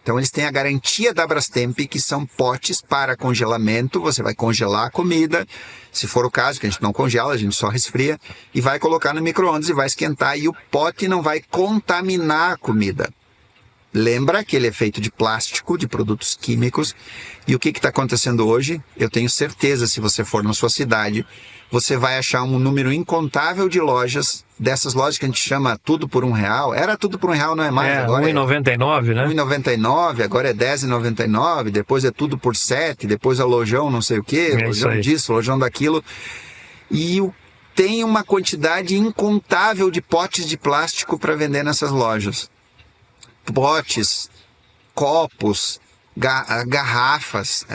Então eles têm a garantia da Brastemp, que são potes para congelamento. Você vai congelar a comida, se for o caso, que a gente não congela, a gente só resfria, e vai colocar no micro-ondas e vai esquentar, e o pote não vai contaminar a comida. Lembra que ele é feito de plástico, de produtos químicos, e o que está acontecendo hoje? Eu tenho certeza, se você for na sua cidade, você vai achar um número incontável de lojas, dessas lojas que a gente chama tudo por R$1. Era tudo por R$1, não é mais. Agora R$1,99, né? R$1,99, agora é R$10,99, depois é tudo por R$7, depois é lojão não sei o quê, lojão disso, lojão daquilo. E tem uma quantidade incontável de potes de plástico para vender nessas lojas. Potes, copos, garrafas,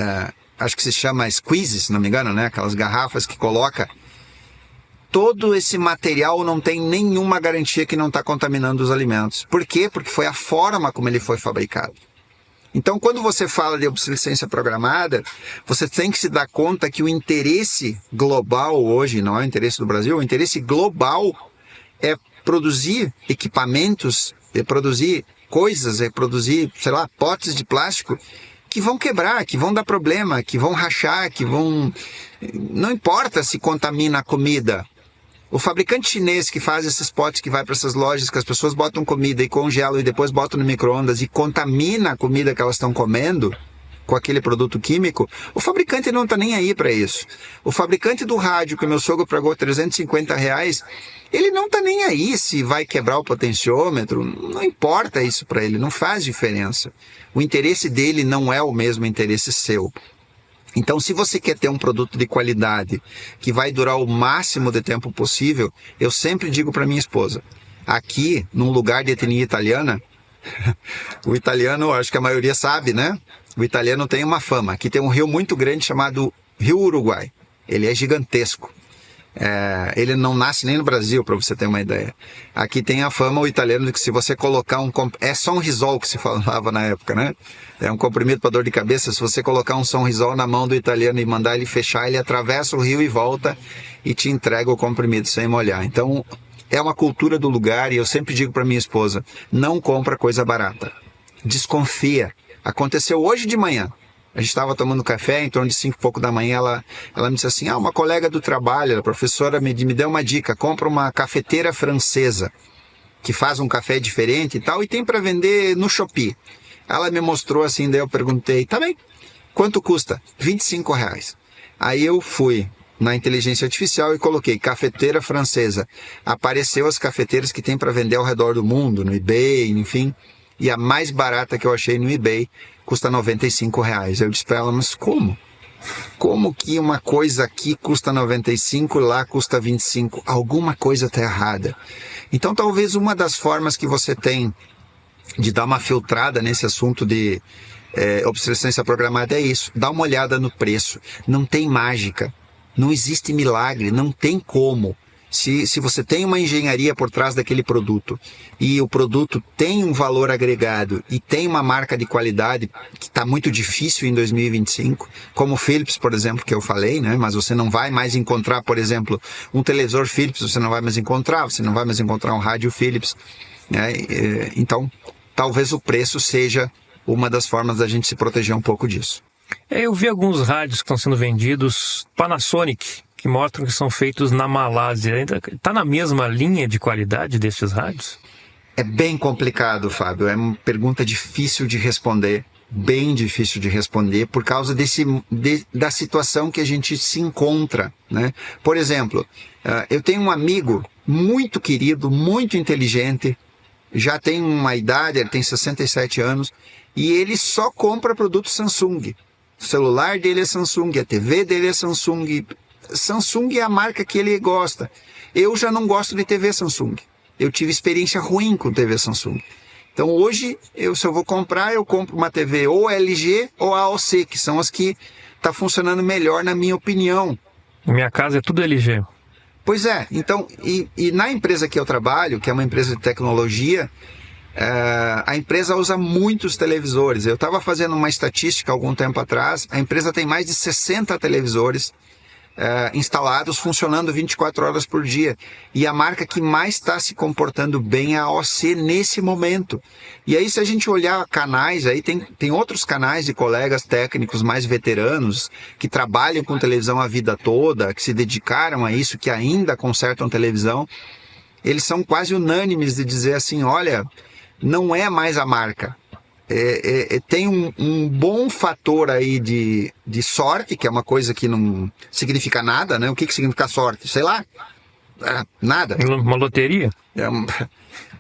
acho que se chama squeeze, se não me engano, né? Aquelas garrafas que coloca. Todo esse material não tem nenhuma garantia que não está contaminando os alimentos. Por quê? Porque foi a forma como ele foi fabricado. Então, quando você fala de obsolescência programada, você tem que se dar conta que o interesse global hoje, não é o interesse do Brasil, o interesse global é produzir equipamentos, é produzir coisas, é produzir, sei lá, potes de plástico que vão quebrar, que vão dar problema, que vão rachar, que vão... Não importa se contamina a comida. O fabricante chinês que faz esses potes que vai para essas lojas, que as pessoas botam comida e congelam e depois botam no micro-ondas e contamina a comida que elas estão comendo com aquele produto químico, o fabricante não está nem aí para isso. O fabricante do rádio que meu sogro pagou R$350, ele não está nem aí se vai quebrar o potenciômetro, não importa isso para ele, não faz diferença. O interesse dele não é o mesmo interesse seu. Então, se você quer ter um produto de qualidade que vai durar o máximo de tempo possível, eu sempre digo para minha esposa, aqui, num lugar de etnia italiana, o italiano, acho que a maioria sabe, né? O italiano tem uma fama. Aqui tem um rio muito grande chamado Rio Uruguai. Ele é gigantesco. Ele não nasce nem no Brasil, para você ter uma ideia. Aqui tem a fama, o italiano, de que se você colocar é Sonrisol que se falava na época, né? É um comprimido para dor de cabeça. Se você colocar um Sonrisol na mão do italiano e mandar ele fechar, ele atravessa o rio e volta e te entrega o comprimido sem molhar. Então, é uma cultura do lugar e eu sempre digo para minha esposa, não compra coisa barata. Desconfia. Aconteceu hoje de manhã. A gente estava tomando café, em torno de 5 e pouco da manhã, ela me disse assim, uma colega do trabalho, a professora me deu uma dica, compra uma cafeteira francesa, que faz um café diferente e tal, e tem para vender no Shopee. Ela me mostrou assim, daí eu perguntei, tá bem, quanto custa? R$25. Aí eu fui na inteligência artificial e coloquei cafeteira francesa. Apareceu as cafeteiras que tem para vender ao redor do mundo, no eBay, enfim. E a mais barata que eu achei no eBay custa R$95. Eu disse para ela, mas como? Como que uma coisa aqui custa 95, lá custa 25? Alguma coisa está errada. Então talvez uma das formas que você tem de dar uma filtrada nesse assunto de obsolescência programada é isso. Dá uma olhada no preço. Não tem mágica. Não existe milagre. Não tem como. Se você tem uma engenharia por trás daquele produto e o produto tem um valor agregado e tem uma marca de qualidade que está muito difícil em 2025, como o Philips, por exemplo, que eu falei, né? Mas você não vai mais encontrar, por exemplo, um televisor Philips, você não vai mais encontrar um rádio Philips, né? Então, talvez o preço seja uma das formas da gente se proteger um pouco disso. Eu vi alguns rádios que estão sendo vendidos Panasonic, que mostram que são feitos na Malásia. Está na mesma linha de qualidade desses rádios? É bem complicado, Fábio. É uma pergunta difícil de responder, bem difícil de responder, por causa da situação que a gente se encontra, né? Por exemplo, eu tenho um amigo muito querido, muito inteligente, já tem uma idade, ele tem 67 anos, e ele só compra produtos Samsung. O celular dele é Samsung, a TV dele é Samsung. Samsung é a marca que ele gosta. Eu já não gosto de TV Samsung. Eu tive experiência ruim com TV Samsung. Então hoje, se eu vou comprar, eu compro uma TV ou LG ou AOC, que são as que tá funcionando melhor na minha opinião. Na minha casa é tudo LG. Pois é, então, e na empresa que eu trabalho, que é uma empresa de tecnologia, a empresa usa muitos televisores. Eu estava fazendo uma estatística algum tempo atrás, a empresa tem mais de 60 televisores instalados, funcionando 24 horas por dia. E a marca que mais está se comportando bem é a AOC nesse momento. E aí, se a gente olhar canais, aí tem outros canais de colegas técnicos mais veteranos, que trabalham com televisão a vida toda, que se dedicaram a isso, que ainda consertam televisão. Eles são quase unânimes de dizer assim, olha, não é mais a marca. Tem um bom fator aí de sorte, que é uma coisa que não significa nada, né? O que significa sorte? Sei lá, nada. Uma loteria?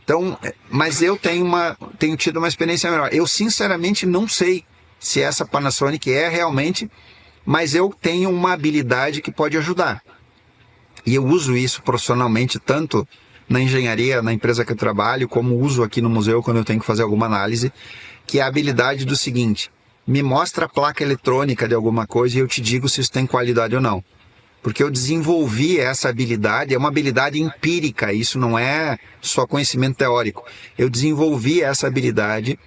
Então, mas eu tenho tido uma experiência melhor. Eu sinceramente não sei se essa Panasonic é realmente, mas eu tenho uma habilidade que pode ajudar. E eu uso isso profissionalmente, tanto na engenharia, na empresa que eu trabalho, como uso aqui no museu quando eu tenho que fazer alguma análise, que é a habilidade do seguinte: me mostra a placa eletrônica de alguma coisa e eu te digo se isso tem qualidade ou não. Porque eu desenvolvi essa habilidade, é uma habilidade empírica, isso não é só conhecimento teórico. Eu desenvolvi essa habilidade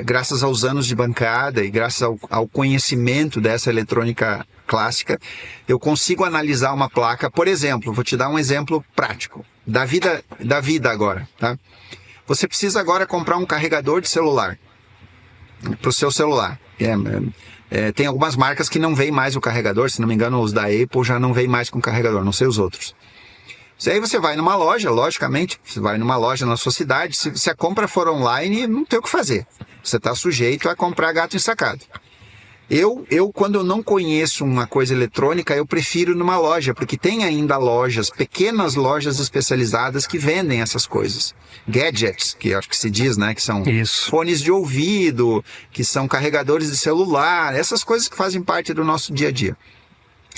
graças aos anos de bancada e graças ao conhecimento dessa eletrônica clássica. Eu consigo analisar uma placa, por exemplo, vou te dar um exemplo prático, da vida agora, tá? Você precisa agora comprar um carregador de celular para o seu celular. Tem algumas marcas que não vem mais o carregador, se não me engano os da Apple já não vem mais com carregador, não sei os outros. Aí você vai numa loja, logicamente, você vai numa loja na sua cidade, se a compra for online, não tem o que fazer. Você está sujeito a comprar gato ensacado. Quando eu não conheço uma coisa eletrônica, eu prefiro ir numa loja, porque tem ainda lojas, pequenas lojas especializadas que vendem essas coisas. Gadgets, que acho que se diz, né? Que são fones de ouvido, que são carregadores de celular, essas coisas que fazem parte do nosso dia a dia.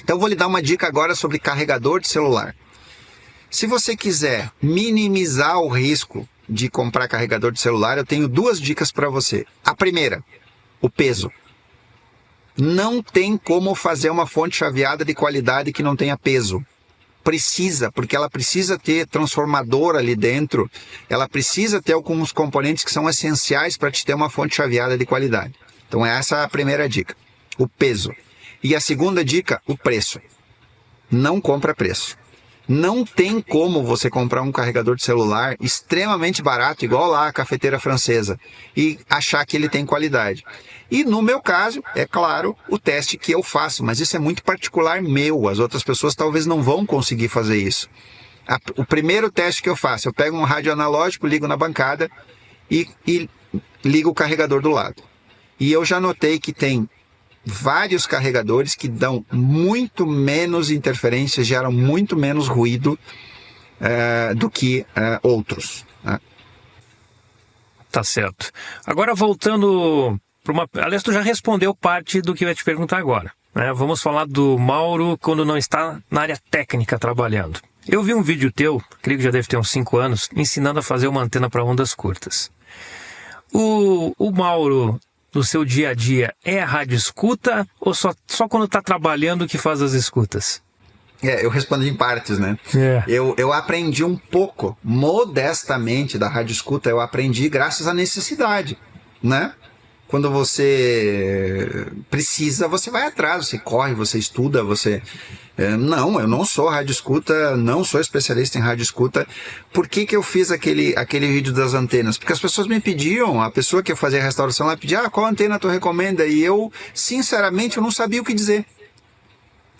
Então eu vou lhe dar uma dica agora sobre carregador de celular. Se você quiser minimizar o risco de comprar carregador de celular, eu tenho 2 dicas para você. A primeira, o peso. Não tem como fazer uma fonte chaveada de qualidade que não tenha peso. Precisa, porque ela precisa ter transformador ali dentro, ela precisa ter alguns componentes que são essenciais para te ter uma fonte chaveada de qualidade. Então essa é a primeira dica, o peso. E a segunda dica, o preço. Não compra preço. Não tem como você comprar um carregador de celular extremamente barato, igual lá a cafeteira francesa, e achar que ele tem qualidade. E no meu caso, é claro, o teste que eu faço, mas isso é muito particular meu, as outras pessoas talvez não vão conseguir fazer isso. O primeiro teste que eu faço, eu pego um rádio analógico, ligo na bancada e ligo o carregador do lado. E eu já notei que tem vários carregadores que dão muito menos interferência, geram muito menos ruído do que outros. Né? Tá certo. Agora voltando para uma... Aliás, tu já respondeu parte do que eu ia te perguntar agora. Né? Vamos falar do Mauro quando não está na área técnica trabalhando. Eu vi um vídeo teu, creio que já deve ter uns 5 anos, ensinando a fazer uma antena para ondas curtas. O Mauro, no seu dia a dia, é a rádio escuta ou só quando está trabalhando que faz as escutas? Eu respondo em partes, né? Eu aprendi um pouco, modestamente, da rádio escuta, eu aprendi graças à necessidade, né? Quando você precisa, você vai atrás, você corre, você estuda, você... Não, eu não sou rádio escuta, não sou especialista em rádio escuta. Por que eu fiz aquele vídeo das antenas? Porque as pessoas me pediam, a pessoa que eu fazia a restauração, ela pedia, qual antena tu recomenda? E eu, sinceramente, eu não sabia o que dizer.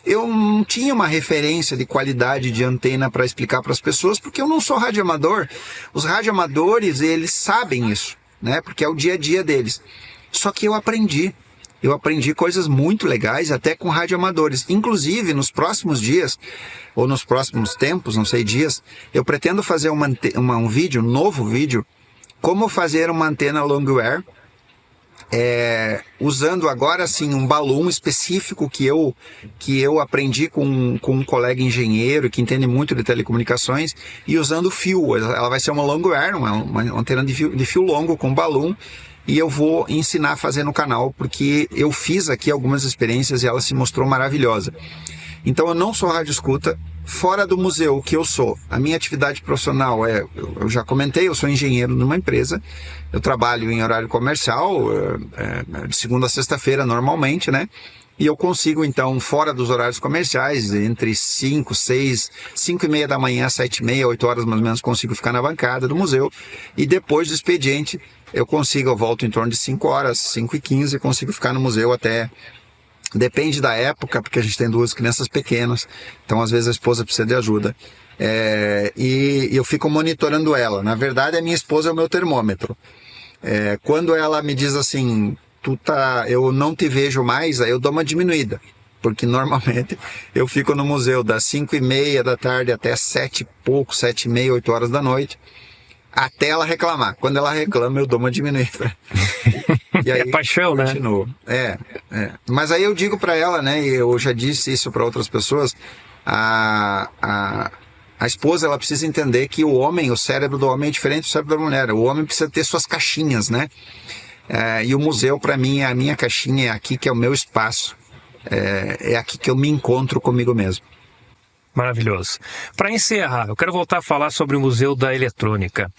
Eu não tinha uma referência de qualidade de antena para explicar para as pessoas, porque eu não sou radioamador. Os radioamadores, eles sabem isso, né? Porque é o dia a dia deles. Só que eu aprendi. eu aprendi coisas muito legais, até com radioamadores. Inclusive, nos próximos dias, ou nos próximos tempos, não sei, dias, eu pretendo fazer um vídeo, um novo vídeo, como fazer uma antena Longwire, usando agora sim um balão específico que eu aprendi com um colega engenheiro que entende muito de telecomunicações, e usando fio. Ela vai ser uma Longwire, uma antena de fio longo com balão, e eu vou ensinar a fazer no canal, porque eu fiz aqui algumas experiências e ela se mostrou maravilhosa. Então eu não sou rádio escuta. Fora do museu, o que eu sou? A minha atividade profissional eu já comentei, eu sou engenheiro numa empresa, eu trabalho em horário comercial, de segunda a sexta-feira normalmente, né? E eu consigo, então, fora dos horários comerciais, entre 5 e meia da manhã, 7 e meia, 8 horas mais ou menos, consigo ficar na bancada do museu. E depois do expediente, eu volto em torno de 5 horas, 5h15, consigo ficar no museu até... Depende da época, porque a gente tem 2 crianças pequenas, então às vezes a esposa precisa de ajuda. E eu fico monitorando ela. Na verdade, a minha esposa é o meu termômetro. Quando ela me diz assim, eu não te vejo mais, aí eu dou uma diminuída. Porque normalmente eu fico no museu das 5h30 da tarde até 7 e pouco, 7h30, 8 horas da noite, até ela reclamar. Quando ela reclama, eu dou uma diminuída. E aí, paixão, continuo, né? Mas aí eu digo para ela, né? E eu já disse isso para outras pessoas. A esposa, ela precisa entender que o cérebro do homem é diferente do cérebro da mulher. O homem precisa ter suas caixinhas, né? E o museu, para mim, é a minha caixinha, é aqui que é o meu espaço. É aqui que eu me encontro comigo mesmo. Maravilhoso. Para encerrar, eu quero voltar a falar sobre o Museu da Eletrônica.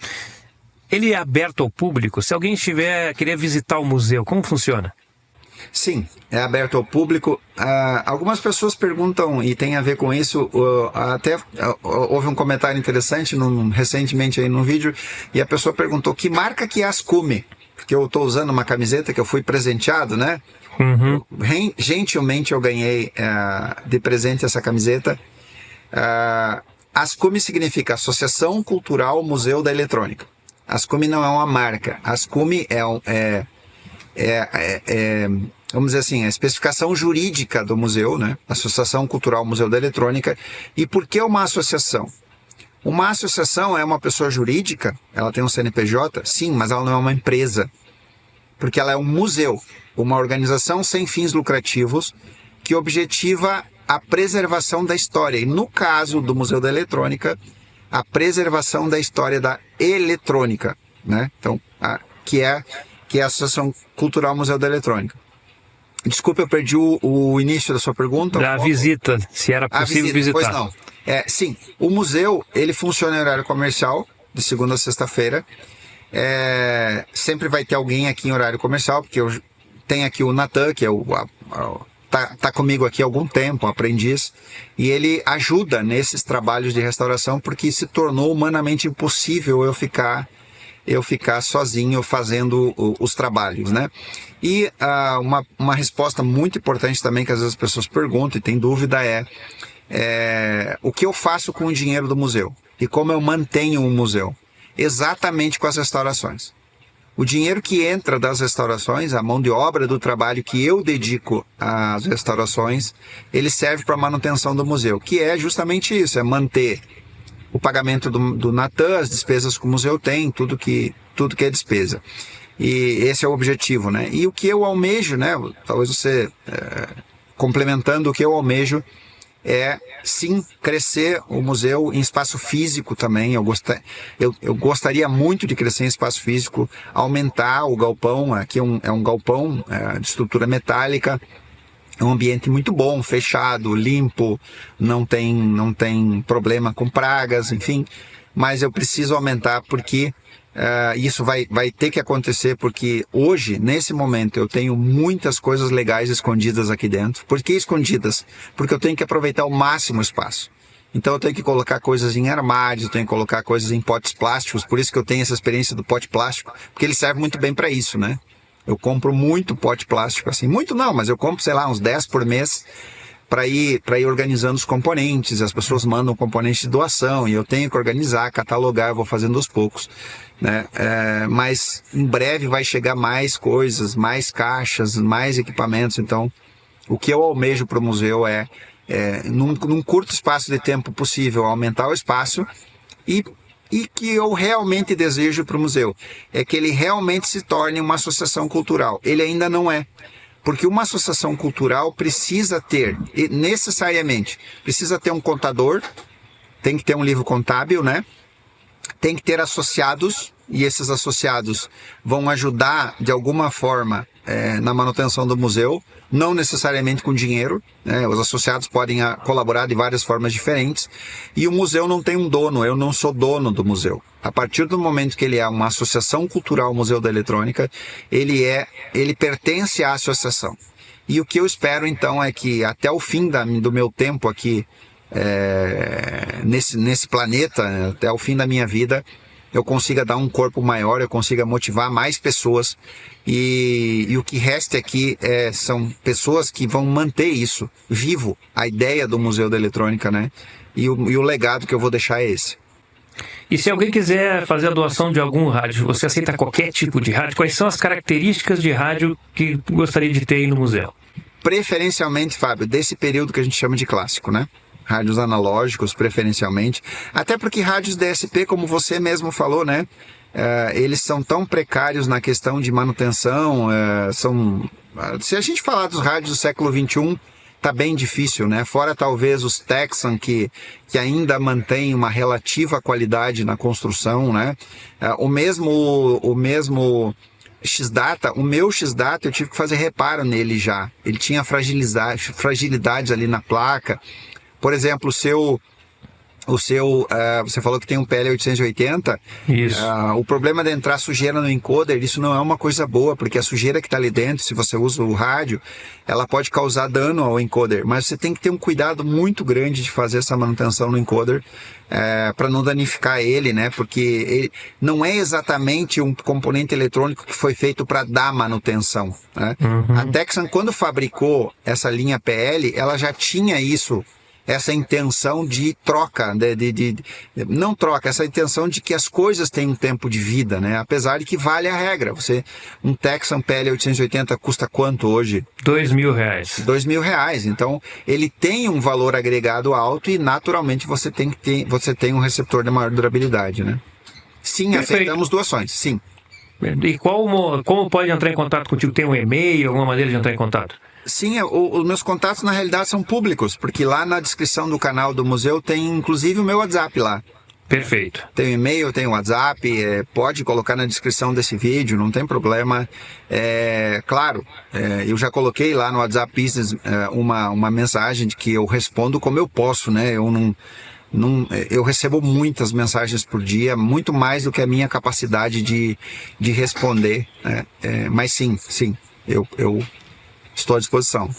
Ele é aberto ao público? Se alguém querer visitar o museu, como funciona? Sim, é aberto ao público. Algumas pessoas perguntam, e tem a ver com isso, até houve um comentário interessante recentemente aí no vídeo, e a pessoa perguntou que marca que é a Ascumi, porque eu estou usando uma camiseta que eu fui presenteado, né? Uhum. Gentilmente eu ganhei de presente essa camiseta. Ascumi significa Associação Cultural Museu da Eletrônica. Ascumi não é uma marca. Ascumi vamos dizer assim, a especificação jurídica do museu, né? Associação Cultural Museu da Eletrônica. E por que uma associação? Uma associação é uma pessoa jurídica, ela tem um CNPJ, sim, mas ela não é uma empresa. Porque ela é um museu, uma organização sem fins lucrativos que objetiva a preservação da história. E no caso do Museu da Eletrônica, a preservação da história da eletrônica, né? Então, que é a Associação Cultural Museu da Eletrônica. Desculpa, eu perdi o início da sua pergunta. Da visita, se era possível visitar. Pois não. Sim, o museu, ele funciona em horário comercial, de segunda a sexta-feira. Sempre vai ter alguém aqui em horário comercial, porque eu tenho aqui o Natan, que é tá comigo aqui há algum tempo, um aprendiz, e ele ajuda nesses trabalhos de restauração, porque se tornou humanamente impossível eu ficar sozinho fazendo os trabalhos, né? E uma resposta muito importante também, que às vezes as pessoas perguntam e têm dúvida, o que eu faço com o dinheiro do museu? E como eu mantenho o museu? Exatamente com as restaurações. O dinheiro que entra das restaurações, a mão de obra do trabalho que eu dedico às restaurações, ele serve para a manutenção do museu, que é justamente isso, é manter o pagamento do Natan, as despesas que o museu tem, tudo que é despesa. E esse é o objetivo, né? E o que eu almejo, né? Talvez você, complementando, o que eu almejo sim, crescer o museu em espaço físico também. Eu gostaria muito de crescer em espaço físico, aumentar o galpão. Aqui é um galpão de estrutura metálica, é um ambiente muito bom, fechado, limpo, não tem problema com pragas, enfim, mas eu preciso aumentar porque isso vai ter que acontecer, porque hoje, nesse momento, eu tenho muitas coisas legais escondidas aqui dentro. Por que escondidas? Porque eu tenho que aproveitar ao máximo o espaço. Então eu tenho que colocar coisas em armários, eu tenho que colocar coisas em potes plásticos, por isso que eu tenho essa experiência do pote plástico, porque ele serve muito bem para isso, né? Eu compro muito pote plástico, assim, muito não, mas eu compro, sei lá, uns 10 por mês, para ir organizando os componentes. As pessoas mandam componentes de doação e eu tenho que organizar, catalogar, eu vou fazendo aos poucos, né? Mas em breve vai chegar mais coisas, mais caixas, mais equipamentos. Então, o que eu almejo para o museu num curto espaço de tempo possível, aumentar o espaço e que eu realmente desejo para o museu é que ele realmente se torne uma associação cultural. Ele ainda não é. Porque uma associação cultural precisa ter, necessariamente, precisa ter um contador, tem que ter um livro contábil, né? Tem que ter associados, e esses associados vão ajudar de alguma forma na manutenção do museu, não necessariamente com dinheiro, né? Os associados podem colaborar de várias formas diferentes, e o museu não tem um dono, eu não sou dono do museu. A partir do momento que ele é uma associação cultural, Museu da Eletrônica, ele pertence à associação. E o que eu espero então é que até o fim do meu tempo aqui nesse planeta, até o fim da minha vida, eu consiga dar um corpo maior, eu consiga motivar mais pessoas, e o que resta aqui são pessoas que vão manter isso vivo, a ideia do Museu da Eletrônica, né? E o legado que eu vou deixar é esse. E se alguém quiser fazer a doação de algum rádio, você aceita qualquer tipo de rádio? Quais são as características de rádio que gostaria de ter aí no museu? Preferencialmente, Fábio, desse período que a gente chama de clássico, né? Rádios analógicos, preferencialmente. Até porque rádios DSP, como você mesmo falou, né? Eles são tão precários na questão de manutenção. Se a gente falar dos rádios do século XXI, tá bem difícil, né? Fora talvez os Texan, que ainda mantém uma relativa qualidade na construção, né? O mesmo X-Data, o meu X-Data eu tive que fazer reparo nele já. Ele tinha fragilidades ali na placa. Por exemplo, você falou que tem um PL880. Isso. O problema de entrar sujeira no encoder, isso não é uma coisa boa, porque a sujeira que está ali dentro, se você usa o rádio, ela pode causar dano ao encoder. Mas você tem que ter um cuidado muito grande de fazer essa manutenção no encoder, para não danificar ele, né? Porque ele não é exatamente um componente eletrônico que foi feito para dar manutenção, né? Uhum. A Texan, quando fabricou essa linha PL, ela já tinha essa intenção de troca, não troca, essa intenção de que as coisas têm um tempo de vida, né? Apesar de que vale a regra. Um Texan PL880 custa quanto hoje? R$2.000. R$2.000. Então, ele tem um valor agregado alto e, naturalmente, você tem um receptor de maior durabilidade, né? Sim, Perfeito. Aceitamos doações, sim. E como pode entrar em contato contigo? Tem um e-mail, alguma maneira de entrar em contato? Sim, os meus contatos na realidade são públicos, porque lá na descrição do canal do museu tem inclusive o meu WhatsApp lá. Perfeito. Tem e-mail, tem WhatsApp, pode colocar na descrição desse vídeo, não tem problema. Claro, eu já coloquei lá no WhatsApp Business uma mensagem de que eu respondo como eu posso, né? Eu recebo muitas mensagens por dia, muito mais do que a minha capacidade de responder, né? Mas sim, eu estou à disposição.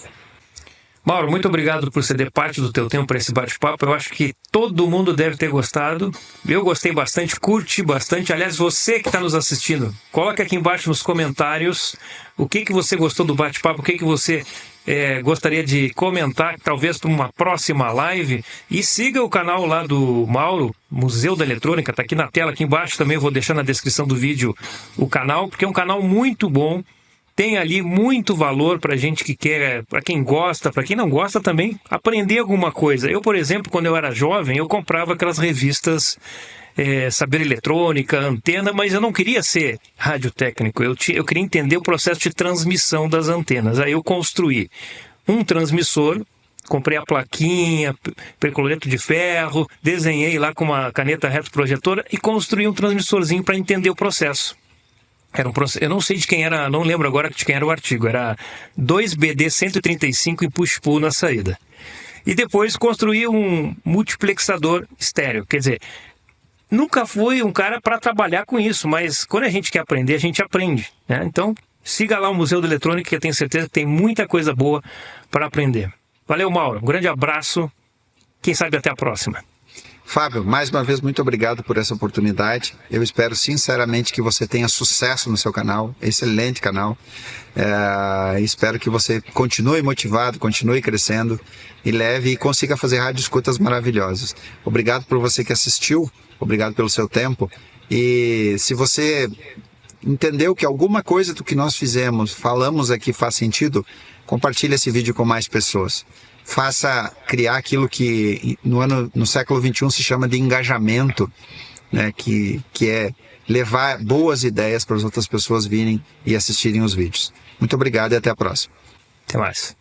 Mauro, muito obrigado por ceder parte do teu tempo para esse bate-papo. Eu acho que todo mundo deve ter gostado. Eu gostei bastante, curti bastante. Aliás, você que está nos assistindo, coloque aqui embaixo nos comentários o que você gostou do bate-papo, o que você gostaria de comentar, talvez para uma próxima live. E siga o canal lá do Mauro, Museu da Eletrônica, está aqui na tela, aqui embaixo também. Eu vou deixar na descrição do vídeo o canal, porque é um canal muito bom. Tem ali muito valor para gente que quer, para quem gosta, para quem não gosta também, aprender alguma coisa. Eu, por exemplo, quando eu era jovem, eu comprava aquelas revistas Saber Eletrônica, Antena, mas eu não queria ser radiotécnico. Eu queria entender o processo de transmissão das antenas. Aí eu construí um transmissor, comprei a plaquinha, percloreto de ferro, desenhei lá com uma caneta retroprojetora e construí um transmissorzinho para entender o processo. Eu não sei de quem era, não lembro agora de quem era o artigo, era 2BD135 em push-pull na saída. E depois construí um multiplexador estéreo, quer dizer, nunca fui um cara para trabalhar com isso, mas quando a gente quer aprender, a gente aprende, né? Então, siga lá o Museu da Eletrônica, que eu tenho certeza que tem muita coisa boa para aprender. Valeu, Mauro, um grande abraço, quem sabe até a próxima. Fábio, mais uma vez, muito obrigado por essa oportunidade. Eu espero sinceramente que você tenha sucesso no seu canal, excelente canal. Espero que você continue motivado, continue crescendo e consiga fazer rádio escutas maravilhosas. Obrigado por você que assistiu, obrigado pelo seu tempo. E se você entendeu que alguma coisa do que nós falamos aqui faz sentido, compartilhe esse vídeo com mais pessoas. Faça criar aquilo que no século XXI se chama de engajamento, né? Que é levar boas ideias para as outras pessoas virem e assistirem os vídeos. Muito obrigado e até a próxima. Até mais.